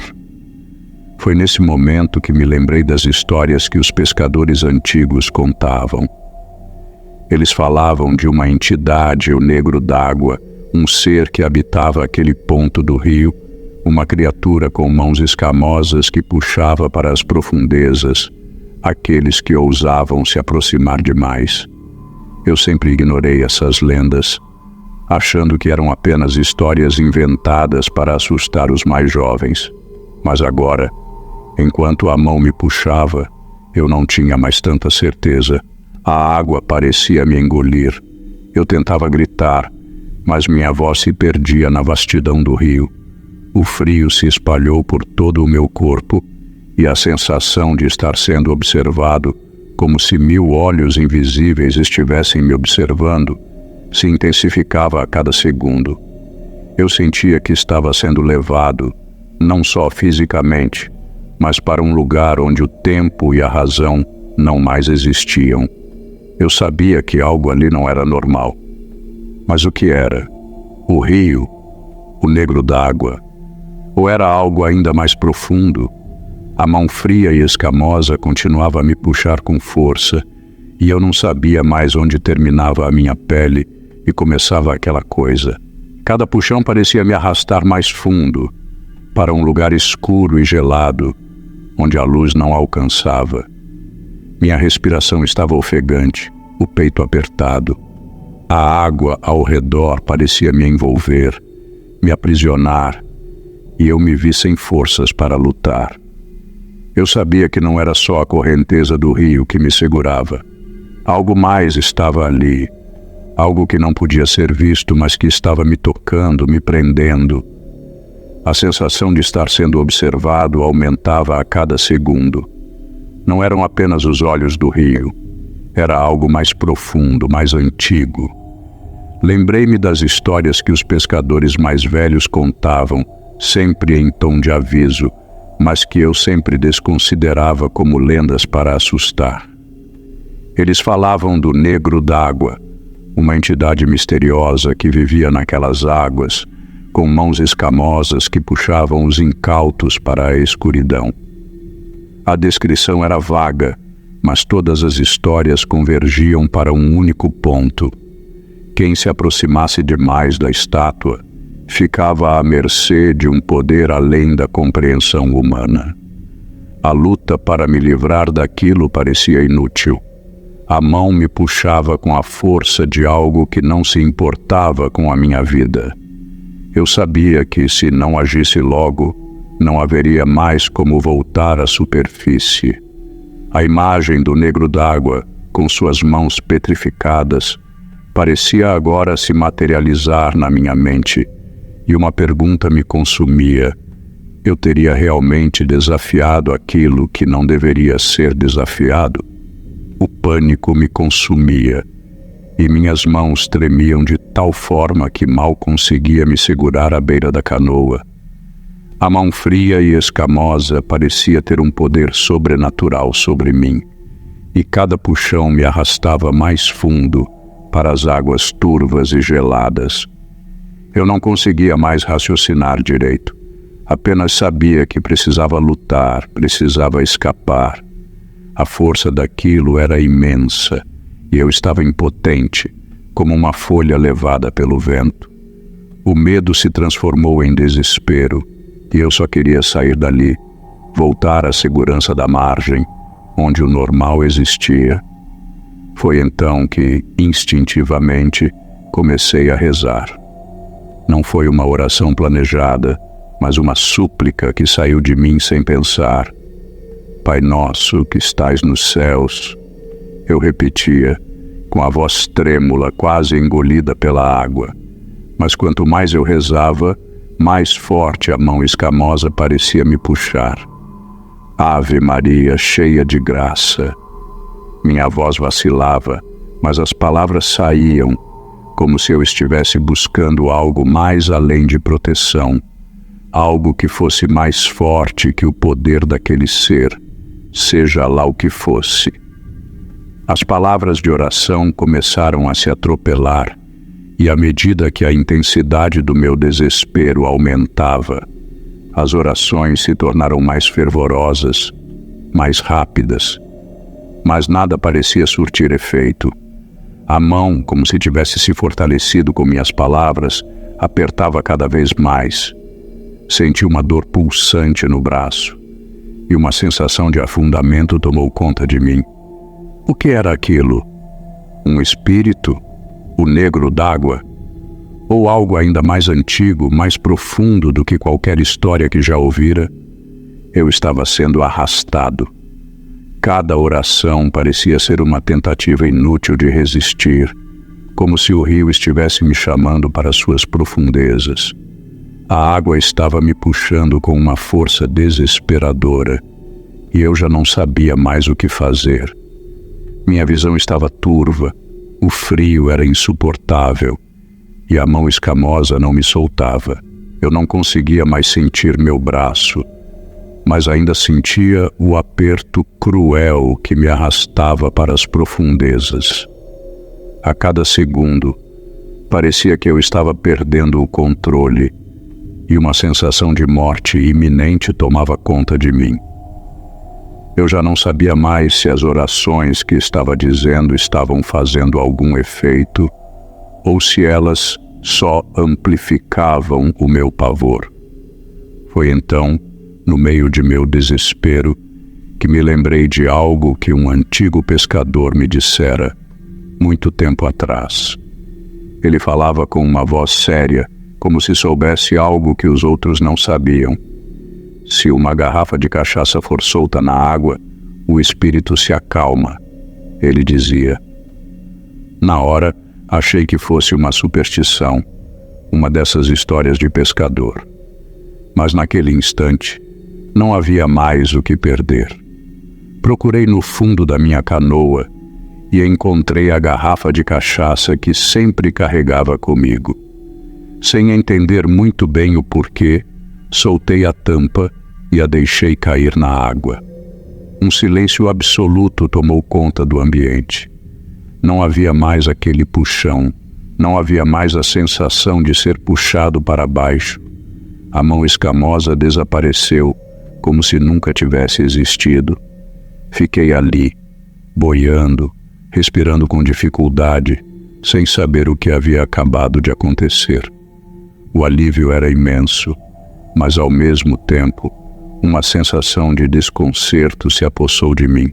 Foi nesse momento que me lembrei das histórias que os pescadores antigos contavam. Eles falavam de uma entidade, o negro d'água, um ser que habitava aquele ponto do rio, uma criatura com mãos escamosas que puxava para as profundezas aqueles que ousavam se aproximar demais. Eu sempre ignorei essas lendas, achando que eram apenas histórias inventadas para assustar os mais jovens. Mas agora, enquanto a mão me puxava, eu não tinha mais tanta certeza. A água parecia me engolir. Eu tentava gritar, mas minha voz se perdia na vastidão do rio. O frio se espalhou por todo o meu corpo e a sensação de estar sendo observado, como se 1000 olhos invisíveis estivessem me observando, se intensificava a cada segundo. Eu sentia que estava sendo levado, não só fisicamente, mas para um lugar onde o tempo e a razão não mais existiam. Eu sabia que algo ali não era normal. Mas o que era? O rio? O negro d'água? Ou era algo ainda mais profundo? A mão fria e escamosa continuava a me puxar com força, e eu não sabia mais onde terminava a minha pele e começava aquela coisa. Cada puxão parecia me arrastar mais fundo, para um lugar escuro e gelado, onde a luz não alcançava. Minha respiração estava ofegante, o peito apertado. A água ao redor parecia me envolver, me aprisionar, e eu me vi sem forças para lutar. Eu sabia que não era só a correnteza do rio que me segurava. Algo mais estava ali, algo que não podia ser visto, mas que estava me tocando, me prendendo. A sensação de estar sendo observado aumentava a cada segundo. Não eram apenas os olhos do rio, era algo mais profundo, mais antigo. Lembrei-me das histórias que os pescadores mais velhos contavam, sempre em tom de aviso, mas que eu sempre desconsiderava como lendas para assustar. Eles falavam do negro d'água, uma entidade misteriosa que vivia naquelas águas, com mãos escamosas que puxavam os incautos para a escuridão. A descrição era vaga, mas todas as histórias convergiam para um único ponto. Quem se aproximasse demais da estátua ficava à mercê de um poder além da compreensão humana. A luta para me livrar daquilo parecia inútil. A mão me puxava com a força de algo que não se importava com a minha vida. Eu sabia que, se não agisse logo, não haveria mais como voltar à superfície. A imagem do negro d'água, com suas mãos petrificadas, parecia agora se materializar na minha mente, e uma pergunta me consumia. Eu teria realmente desafiado aquilo que não deveria ser desafiado? O pânico me consumia, e minhas mãos tremiam de tal forma que mal conseguia me segurar à beira da canoa. A mão fria e escamosa parecia ter um poder sobrenatural sobre mim, e cada puxão me arrastava mais fundo para as águas turvas e geladas. Eu não conseguia mais raciocinar direito. Apenas sabia que precisava lutar, precisava escapar. A força daquilo era imensa, e eu estava impotente, como uma folha levada pelo vento. O medo se transformou em desespero, e eu só queria sair dali, voltar à segurança da margem, onde o normal existia. Foi então que, instintivamente, comecei a rezar. Não foi uma oração planejada, mas uma súplica que saiu de mim sem pensar. Pai nosso que estais nos céus, eu repetia, com a voz trêmula, quase engolida pela água. Mas quanto mais eu rezava, mais forte a mão escamosa parecia me puxar. Ave Maria, cheia de graça. Minha voz vacilava, mas as palavras saíam, como se eu estivesse buscando algo mais além de proteção, algo que fosse mais forte que o poder daquele ser, seja lá o que fosse. As palavras de oração começaram a se atropelar, e à medida que a intensidade do meu desespero aumentava, as orações se tornaram mais fervorosas, mais rápidas, mas nada parecia surtir efeito. A mão, como se tivesse se fortalecido com minhas palavras, apertava cada vez mais. Senti uma dor pulsante no braço, e uma sensação de afundamento tomou conta de mim. O que era aquilo? Um espírito? O negro d'água? Ou algo ainda mais antigo, mais profundo do que qualquer história que já ouvira? Eu estava sendo arrastado. Cada oração parecia ser uma tentativa inútil de resistir, como se o rio estivesse me chamando para suas profundezas. A água estava me puxando com uma força desesperadora, e eu já não sabia mais o que fazer. Minha visão estava turva, o frio era insuportável, e a mão escamosa não me soltava. Eu não conseguia mais sentir meu braço, mas ainda sentia o aperto cruel que me arrastava para as profundezas. A cada segundo, parecia que eu estava perdendo o controle, e uma sensação de morte iminente tomava conta de mim. Eu já não sabia mais se as orações que estava dizendo estavam fazendo algum efeito, ou se elas só amplificavam o meu pavor. Foi então, no meio de meu desespero, que me lembrei de algo que um antigo pescador me dissera muito tempo atrás. Ele falava com uma voz séria, como se soubesse algo que os outros não sabiam. Se uma garrafa de cachaça for solta na água, o espírito se acalma, ele dizia. Na hora, achei que fosse uma superstição, uma dessas histórias de pescador. Mas naquele instante, não havia mais o que perder. Procurei no fundo da minha canoa e encontrei a garrafa de cachaça que sempre carregava comigo. Sem entender muito bem o porquê, soltei a tampa e a deixei cair na água. Um silêncio absoluto tomou conta do ambiente. Não havia mais aquele puxão, não havia mais a sensação de ser puxado para baixo. A mão escamosa desapareceu, como se nunca tivesse existido. Fiquei ali, boiando, respirando com dificuldade, sem saber o que havia acabado de acontecer. O alívio era imenso, mas ao mesmo tempo, uma sensação de desconcerto se apossou de mim.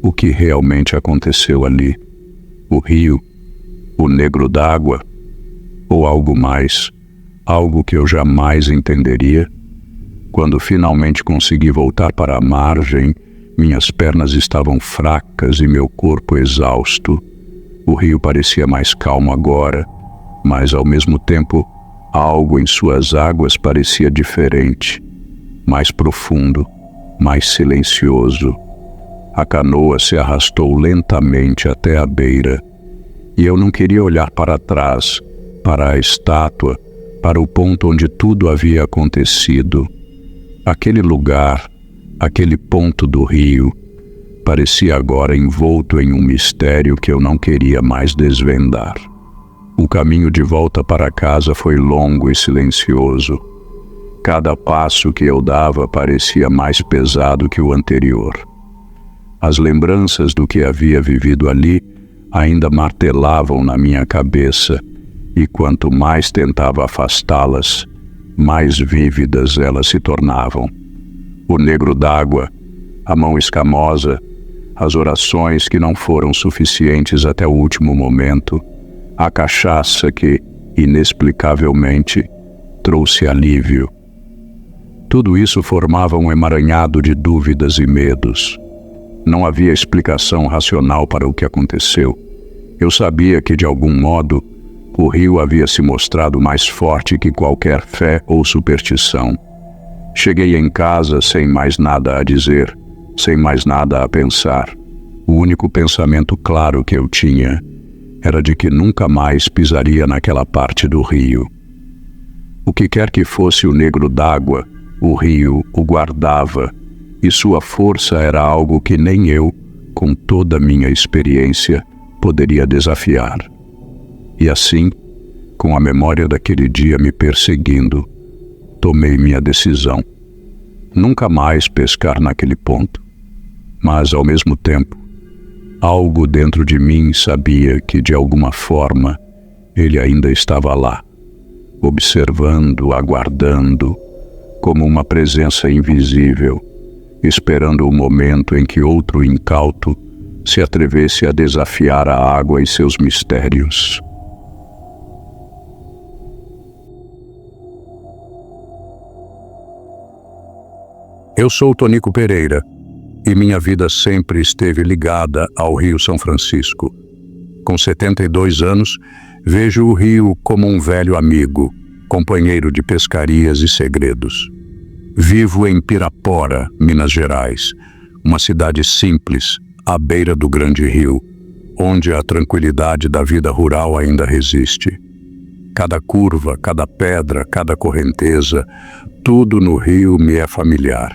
O que realmente aconteceu ali? O rio? O negro d'água? Ou algo mais? Algo que eu jamais entenderia? Quando finalmente consegui voltar para a margem, minhas pernas estavam fracas e meu corpo exausto. O rio parecia mais calmo agora, mas ao mesmo tempo, algo em suas águas parecia diferente, mais profundo, mais silencioso. A canoa se arrastou lentamente até a beira, E eu não queria olhar para trás, para a estátua, para o ponto onde tudo havia acontecido. Aquele lugar, aquele ponto do rio, parecia agora envolto em um mistério que eu não queria mais desvendar. O caminho de volta para casa foi longo e silencioso. Cada passo que eu dava parecia mais pesado que o anterior. As lembranças do que havia vivido ali ainda martelavam na minha cabeça, e quanto mais tentava afastá-las, mais vívidas elas se tornavam. O negro d'água, a mão escamosa, as orações que não foram suficientes até o último momento, a cachaça que, inexplicavelmente, trouxe alívio. Tudo isso formava um emaranhado de dúvidas e medos. Não havia explicação racional para o que aconteceu. Eu sabia que, de algum modo, o rio havia se mostrado mais forte que qualquer fé ou superstição. Cheguei em casa sem mais nada a dizer, sem mais nada a pensar. O único pensamento claro que eu tinha era de que nunca mais pisaria naquela parte do rio. O que quer que fosse o negro d'água, o rio o guardava, e sua força era algo que nem eu, com toda a minha experiência, poderia desafiar. E assim, com a memória daquele dia me perseguindo, tomei minha decisão. Nunca mais pescar naquele ponto. Mas, ao mesmo tempo, algo dentro de mim sabia que, de alguma forma, ele ainda estava lá, observando, aguardando, como uma presença invisível, esperando o momento em que outro incauto se atrevesse a desafiar a água e seus mistérios. Eu sou Tonico Pereira, e minha vida sempre esteve ligada ao Rio São Francisco. Com 72 anos, vejo o rio como um velho amigo, companheiro de pescarias e segredos. Vivo em Pirapora, Minas Gerais, uma cidade simples, à beira do grande rio, onde a tranquilidade da vida rural ainda resiste. Cada curva, cada pedra, cada correnteza, tudo no rio me é familiar.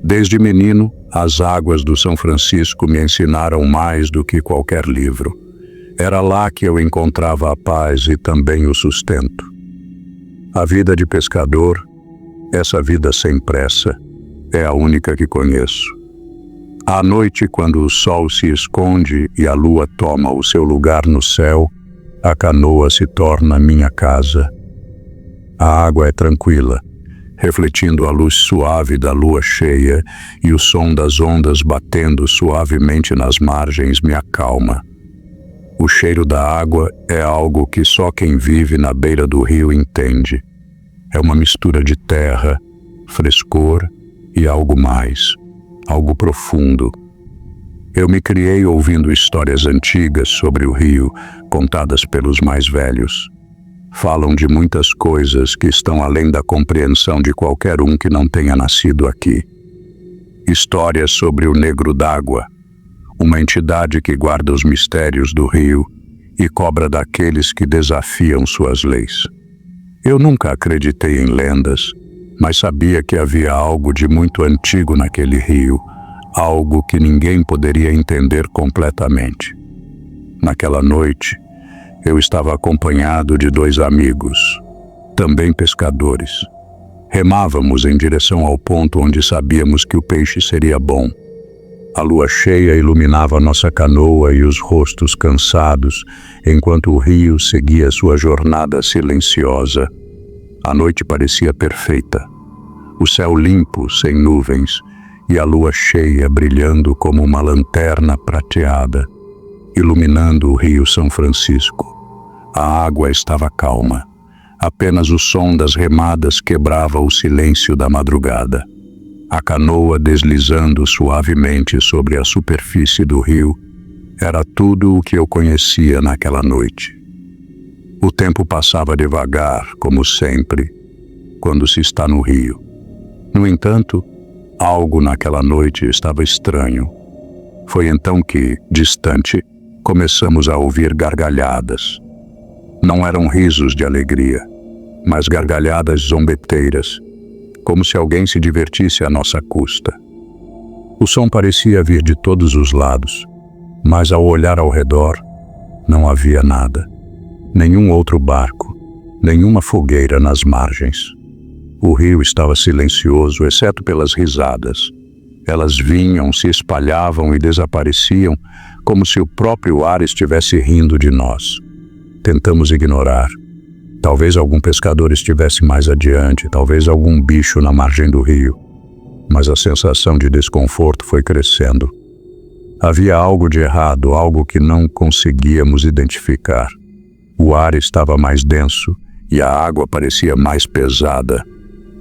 Desde menino, as águas do São Francisco me ensinaram mais do que qualquer livro. Era lá que eu encontrava a paz e também o sustento. A vida de pescador, essa vida sem pressa, é a única que conheço. À noite, quando o sol se esconde e a lua toma o seu lugar no céu, a canoa se torna minha casa. A água é tranquila, refletindo a luz suave da lua cheia, e o som das ondas batendo suavemente nas margens me acalma. O cheiro da água é algo que só quem vive na beira do rio entende. É uma mistura de terra, frescor e algo mais, algo profundo. Eu me criei ouvindo histórias antigas sobre o rio, contadas pelos mais velhos. Falam de muitas coisas que estão além da compreensão de qualquer um que não tenha nascido aqui. Histórias sobre o negro d'água, uma entidade que guarda os mistérios do rio e cobra daqueles que desafiam suas leis. Eu nunca acreditei em lendas, mas sabia que havia algo de muito antigo naquele rio, algo que ninguém poderia entender completamente. Naquela noite, eu estava acompanhado de 2 amigos, também pescadores. Remávamos em direção ao ponto onde sabíamos que o peixe seria bom. A lua cheia iluminava nossa canoa e os rostos cansados, enquanto o rio seguia sua jornada silenciosa. A noite parecia perfeita. O céu limpo, sem nuvens, e a lua cheia brilhando como uma lanterna prateada, iluminando o Rio São Francisco. A água estava calma. Apenas o som das remadas quebrava o silêncio da madrugada. A canoa deslizando suavemente sobre a superfície do rio era tudo o que eu conhecia naquela noite. O tempo passava devagar, como sempre, quando se está no rio. No entanto, algo naquela noite estava estranho. Foi então que, distante, começamos a ouvir gargalhadas. Não eram risos de alegria, mas gargalhadas zombeteiras, como se alguém se divertisse à nossa custa. O som parecia vir de todos os lados, mas ao olhar ao redor, não havia nada. Nenhum outro barco, nenhuma fogueira nas margens. O rio estava silencioso, exceto pelas risadas. Elas vinham, se espalhavam e desapareciam, como se o próprio ar estivesse rindo de nós. Tentamos ignorar. Talvez algum pescador estivesse mais adiante, talvez algum bicho na margem do rio. Mas a sensação de desconforto foi crescendo. Havia algo de errado, algo que não conseguíamos identificar. O ar estava mais denso e a água parecia mais pesada.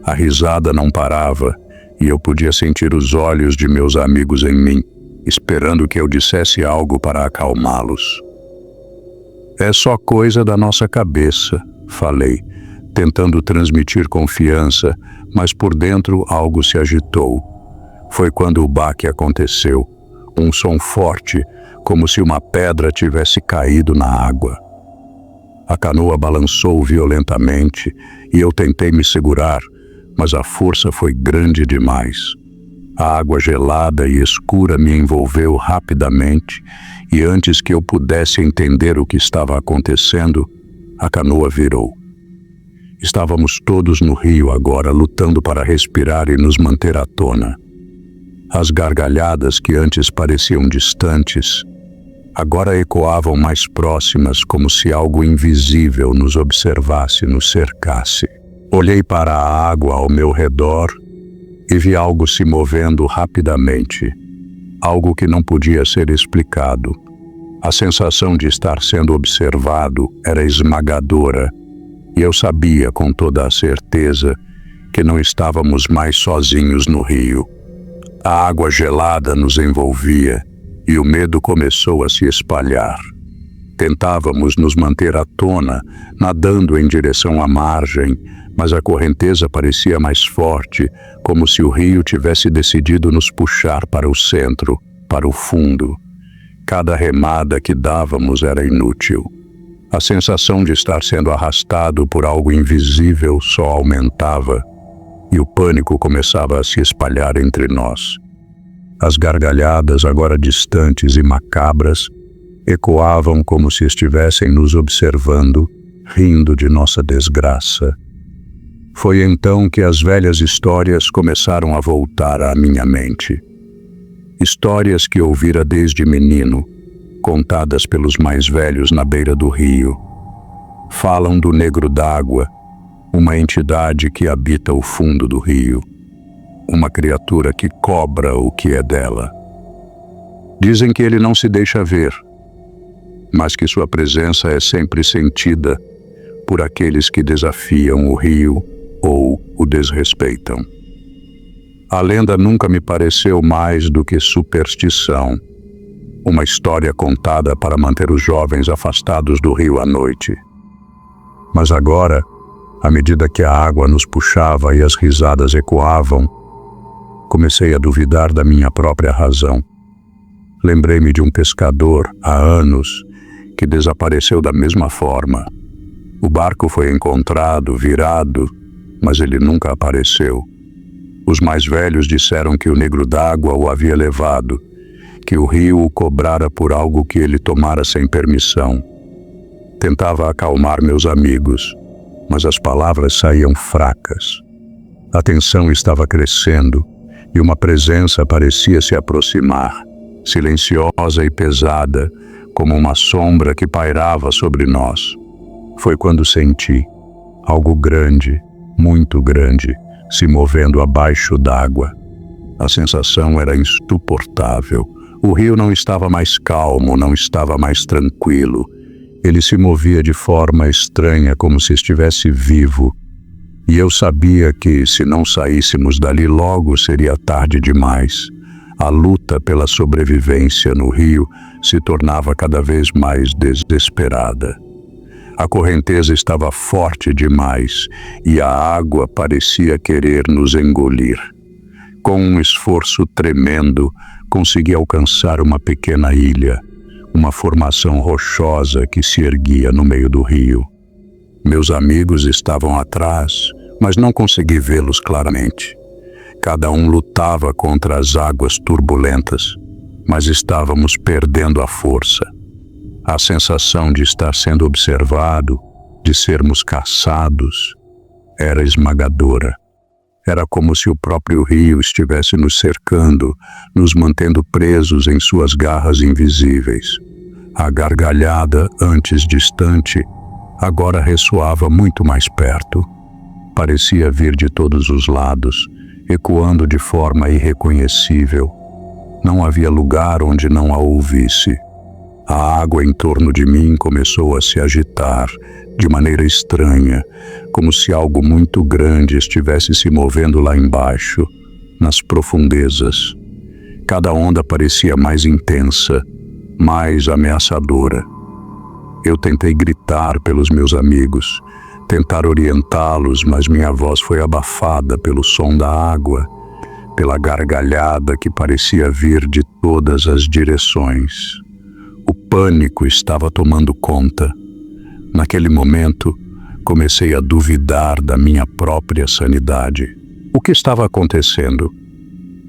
A risada não parava e eu podia sentir os olhos de meus amigos em mim, esperando que eu dissesse algo para acalmá-los. É só coisa da nossa cabeça, falei, tentando transmitir confiança, mas por dentro algo se agitou. Foi quando o baque aconteceu. Um som forte, como se uma pedra tivesse caído na água. A canoa balançou violentamente e eu tentei me segurar, mas a força foi grande demais. A água gelada e escura me envolveu rapidamente e antes que eu pudesse entender o que estava acontecendo, a canoa virou. Estávamos todos no rio agora, lutando para respirar e nos manter à tona. As gargalhadas que antes pareciam distantes, agora ecoavam mais próximas, como se algo invisível nos observasse, nos cercasse. Olhei para a água ao meu redor e vi algo se movendo rapidamente, algo que não podia ser explicado. A sensação de estar sendo observado era esmagadora e eu sabia com toda a certeza que não estávamos mais sozinhos no rio. A água gelada nos envolvia e o medo começou a se espalhar. Tentávamos nos manter à tona, nadando em direção à margem, mas a correnteza parecia mais forte, como se o rio tivesse decidido nos puxar para o centro, para o fundo. Cada remada que dávamos era inútil. A sensação de estar sendo arrastado por algo invisível só aumentava, e o pânico começava a se espalhar entre nós. As gargalhadas, agora distantes e macabras, ecoavam como se estivessem nos observando, rindo de nossa desgraça. Foi então que as velhas histórias começaram a voltar à minha mente. Histórias que ouvira desde menino, contadas pelos mais velhos na beira do rio. Falam do negro d'água, uma entidade que habita o fundo do rio, uma criatura que cobra o que é dela. Dizem que ele não se deixa ver, mas que sua presença é sempre sentida por aqueles que desafiam o rio ou o desrespeitam. A lenda nunca me pareceu mais do que superstição, uma história contada para manter os jovens afastados do rio à noite. Mas agora, à medida que a água nos puxava e as risadas ecoavam, comecei a duvidar da minha própria razão. Lembrei-me de um pescador, há anos, que desapareceu da mesma forma. O barco foi encontrado, virado, mas ele nunca apareceu. Os mais velhos disseram que o negro d'água o havia levado, que o rio o cobrara por algo que ele tomara sem permissão. Tentava acalmar meus amigos, mas as palavras saíam fracas. A tensão estava crescendo e uma presença parecia se aproximar, silenciosa e pesada, como uma sombra que pairava sobre nós. Foi quando senti algo grande, muito grande, se movendo abaixo d'água. A sensação era insuportável. O rio não estava mais calmo, não estava mais tranquilo. Ele se movia de forma estranha, como se estivesse vivo. E eu sabia que, se não saíssemos dali logo, seria tarde demais. A luta pela sobrevivência no rio se tornava cada vez mais desesperada. A correnteza estava forte demais e a água parecia querer nos engolir. Com um esforço tremendo, consegui alcançar uma pequena ilha, uma formação rochosa que se erguia no meio do rio. Meus amigos estavam atrás, mas não consegui vê-los claramente. Cada um lutava contra as águas turbulentas, mas estávamos perdendo a força. A sensação de estar sendo observado, de sermos caçados, era esmagadora. Era como se o próprio rio estivesse nos cercando, nos mantendo presos em suas garras invisíveis. A gargalhada, antes distante, agora ressoava muito mais perto. Parecia vir de todos os lados, ecoando de forma irreconhecível. Não havia lugar onde não a ouvisse. A água em torno de mim começou a se agitar de maneira estranha, como se algo muito grande estivesse se movendo lá embaixo, nas profundezas. Cada onda parecia mais intensa, mais ameaçadora. Eu tentei gritar pelos meus amigos, tentar orientá-los, mas minha voz foi abafada pelo som da água, pela gargalhada que parecia vir de todas as direções. O pânico estava tomando conta. Naquele momento, comecei a duvidar da minha própria sanidade. O que estava acontecendo?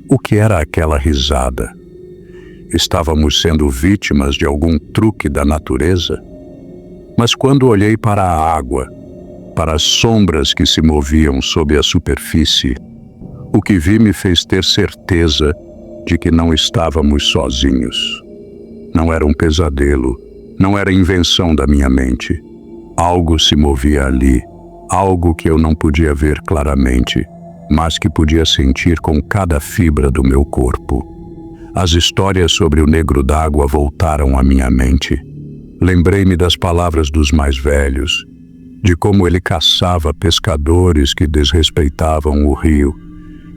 O que era aquela risada? Estávamos sendo vítimas de algum truque da natureza? Mas quando olhei para a água, para as sombras que se moviam sob a superfície, o que vi me fez ter certeza de que não estávamos sozinhos. Não era um pesadelo, não era invenção da minha mente. Algo se movia ali, algo que eu não podia ver claramente, mas que podia sentir com cada fibra do meu corpo. As histórias sobre o negro d'água voltaram à minha mente. Lembrei-me das palavras dos mais velhos, de como ele caçava pescadores que desrespeitavam o rio,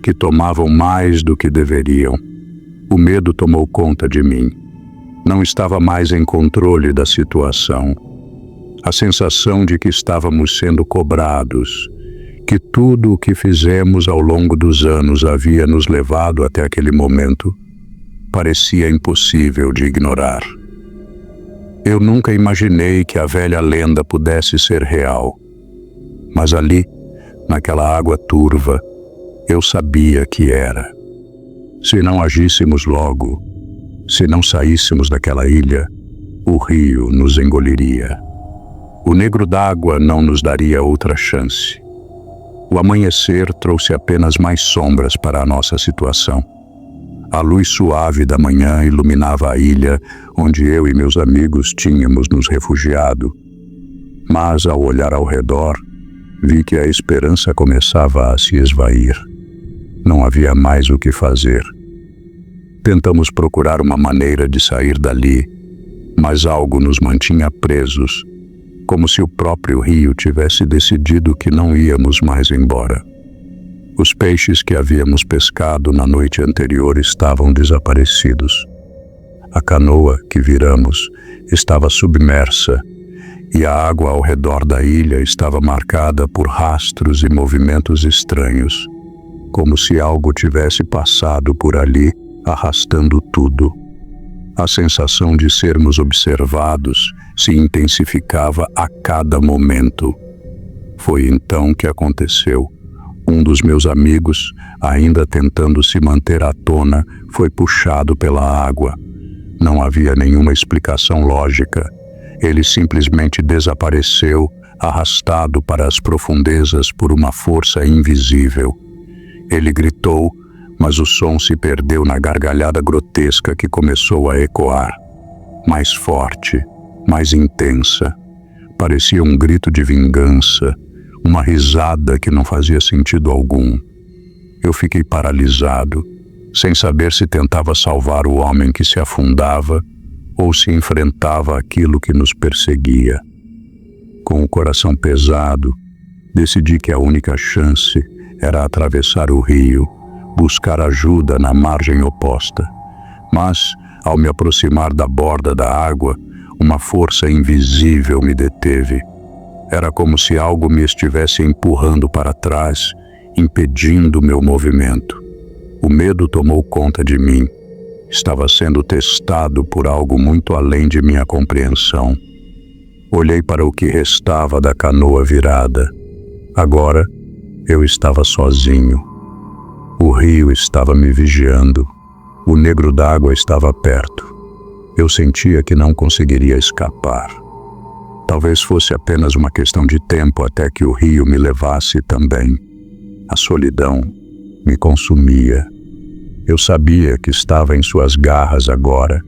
que tomavam mais do que deveriam. O medo tomou conta de mim. Não estava mais em controle da situação. A sensação de que estávamos sendo cobrados, que tudo o que fizemos ao longo dos anos havia nos levado até aquele momento, parecia impossível de ignorar. Eu nunca imaginei que a velha lenda pudesse ser real. Mas ali, naquela água turva, eu sabia que era. Se não agíssemos logo, se não saíssemos daquela ilha, o rio nos engoliria. O negro d'água não nos daria outra chance. O amanhecer trouxe apenas mais sombras para a nossa situação. A luz suave da manhã iluminava a ilha onde eu e meus amigos tínhamos nos refugiado. Mas, ao olhar ao redor, vi que a esperança começava a se esvair. Não havia mais o que fazer. Tentamos procurar uma maneira de sair dali, mas algo nos mantinha presos, como se o próprio rio tivesse decidido que não íamos mais embora. Os peixes que havíamos pescado na noite anterior estavam desaparecidos. A canoa que viramos estava submersa e a água ao redor da ilha estava marcada por rastros e movimentos estranhos, como se algo tivesse passado por ali, arrastando tudo. A sensação de sermos observados se intensificava a cada momento. Foi então que aconteceu. Um dos meus amigos, ainda tentando se manter à tona, foi puxado pela água. Não havia nenhuma explicação lógica. Ele simplesmente desapareceu, arrastado para as profundezas por uma força invisível. Ele gritou, mas o som se perdeu na gargalhada grotesca que começou a ecoar. Mais forte, mais intensa. Parecia um grito de vingança, uma risada que não fazia sentido algum. Eu fiquei paralisado, sem saber se tentava salvar o homem que se afundava ou se enfrentava aquilo que nos perseguia. Com o coração pesado, decidi que a única chance era atravessar o rio, buscar ajuda na margem oposta. Mas, ao me aproximar da borda da água, uma força invisível me deteve. Era como se algo me estivesse empurrando para trás, impedindo meu movimento. O medo tomou conta de mim. estava sendo testado por algo muito além de minha compreensão. Olhei para o que restava da canoa virada. Agora eu estava sozinho. O rio estava me vigiando. O negro d'água estava perto. Eu sentia que não conseguiria escapar. Talvez fosse apenas uma questão de tempo até que o rio me levasse também. A solidão me consumia. Eu sabia que estava em suas garras agora.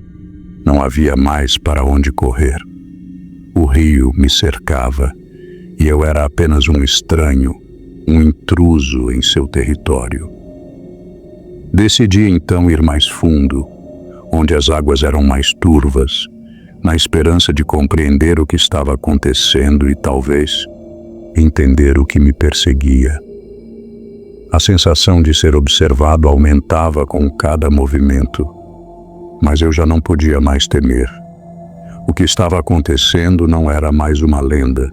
Não havia mais para onde correr. O rio me cercava e eu era apenas um estranho, um intruso em seu território. Decidi então ir mais fundo, onde as águas eram mais turvas, na esperança de compreender o que estava acontecendo e talvez entender o que me perseguia. A sensação de ser observado aumentava com cada movimento, mas eu já não podia mais temer. O que estava acontecendo não era mais uma lenda,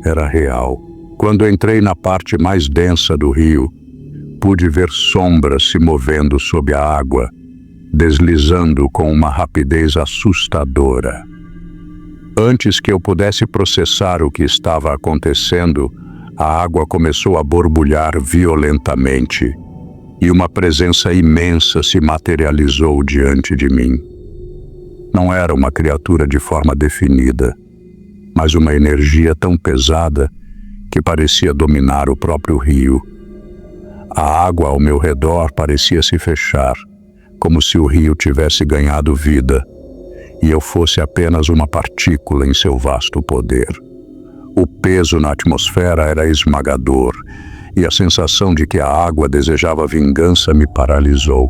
era real. Quando entrei na parte mais densa do rio, pude ver sombras se movendo sob a água, deslizando com uma rapidez assustadora. Antes que eu pudesse processar o que estava acontecendo, a água começou a borbulhar violentamente e uma presença imensa se materializou diante de mim. Não era uma criatura de forma definida, mas uma energia tão pesada que parecia dominar o próprio rio. A água ao meu redor parecia se fechar, como se o rio tivesse ganhado vida, e eu fosse apenas uma partícula em seu vasto poder. O peso na atmosfera era esmagador, e a sensação de que a água desejava vingança me paralisou.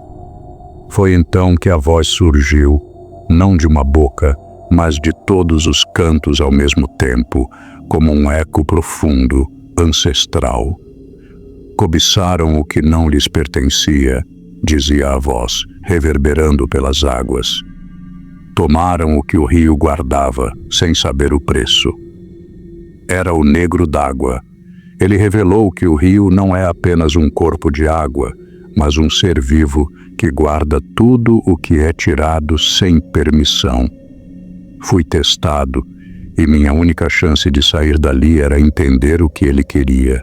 Foi então que a voz surgiu, não de uma boca, mas de todos os cantos ao mesmo tempo, como um eco profundo, ancestral. Cobiçaram o que não lhes pertencia, dizia a voz, reverberando pelas águas. Tomaram o que o rio guardava, sem saber o preço. Era o negro d'água. Ele revelou que o rio não é apenas um corpo de água, mas um ser vivo que guarda tudo o que é tirado sem permissão. Fui testado, e minha única chance de sair dali era entender o que ele queria.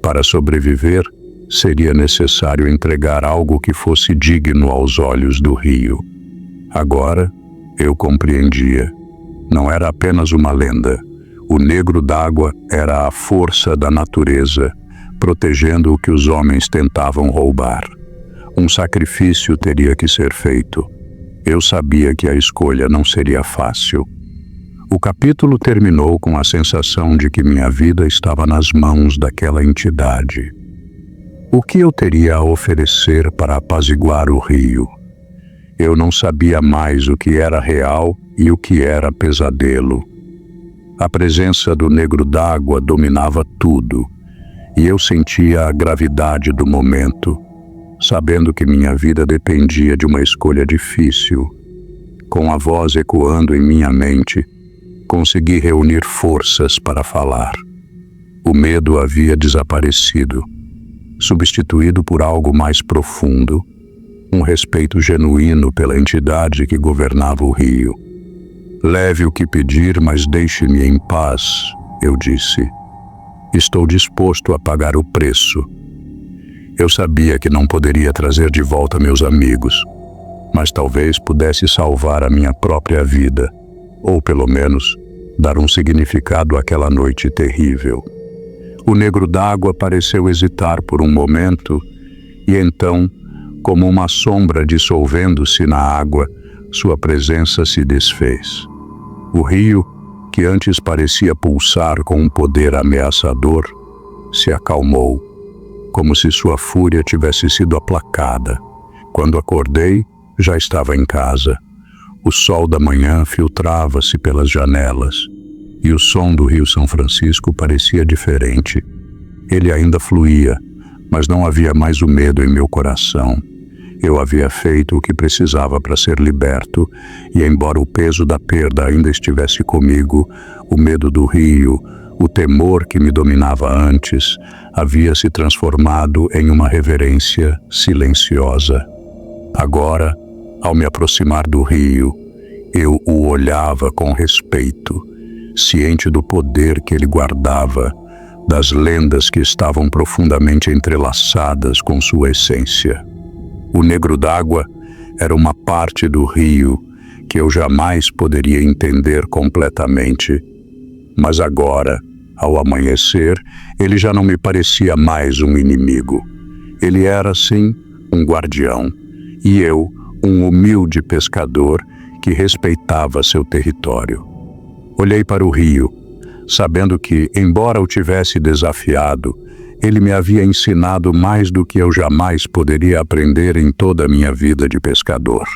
Para sobreviver, seria necessário entregar algo que fosse digno aos olhos do rio. Agora, eu compreendia. Não era apenas uma lenda. O negro d'água era a força da natureza, protegendo o que os homens tentavam roubar. Um sacrifício teria que ser feito. Eu sabia que a escolha não seria fácil. O capítulo terminou com a sensação de que minha vida estava nas mãos daquela entidade. O que eu teria a oferecer para apaziguar o rio? Eu não sabia mais o que era real e o que era pesadelo. A presença do negro d'água dominava tudo, e eu sentia a gravidade do momento, sabendo que minha vida dependia de uma escolha difícil. Com a voz ecoando em minha mente, consegui reunir forças para falar. O medo havia desaparecido, substituído por algo mais profundo, um respeito genuíno pela entidade que governava o rio. Leve o que pedir, mas deixe-me em paz, eu disse. Estou disposto a pagar o preço. Eu sabia que não poderia trazer de volta meus amigos, mas talvez pudesse salvar a minha própria vida, ou pelo menos dar um significado àquela noite terrível. O negro d'água pareceu hesitar por um momento, e então, como uma sombra dissolvendo-se na água, sua presença se desfez. O rio, que antes parecia pulsar com um poder ameaçador, se acalmou, como se sua fúria tivesse sido aplacada. Quando acordei, já estava em casa. O sol da manhã filtrava-se pelas janelas, e o som do Rio São Francisco parecia diferente. Ele ainda fluía, mas não havia mais o medo em meu coração. Eu havia feito o que precisava para ser liberto, e embora o peso da perda ainda estivesse comigo, o medo do rio, o temor que me dominava antes, havia se transformado em uma reverência silenciosa. Agora, Ao me aproximar do rio, eu o olhava com respeito, ciente do poder que ele guardava, das lendas que estavam profundamente entrelaçadas com sua essência. O negro d'água era uma parte do rio que eu jamais poderia entender completamente, mas agora, ao amanhecer, ele já não me parecia mais um inimigo. Ele era, sim, um guardião, e eu, um humilde pescador que respeitava seu território. Olhei para o rio, sabendo que, embora o tivesse desafiado, ele me havia ensinado mais do que eu jamais poderia aprender em toda a minha vida de pescador.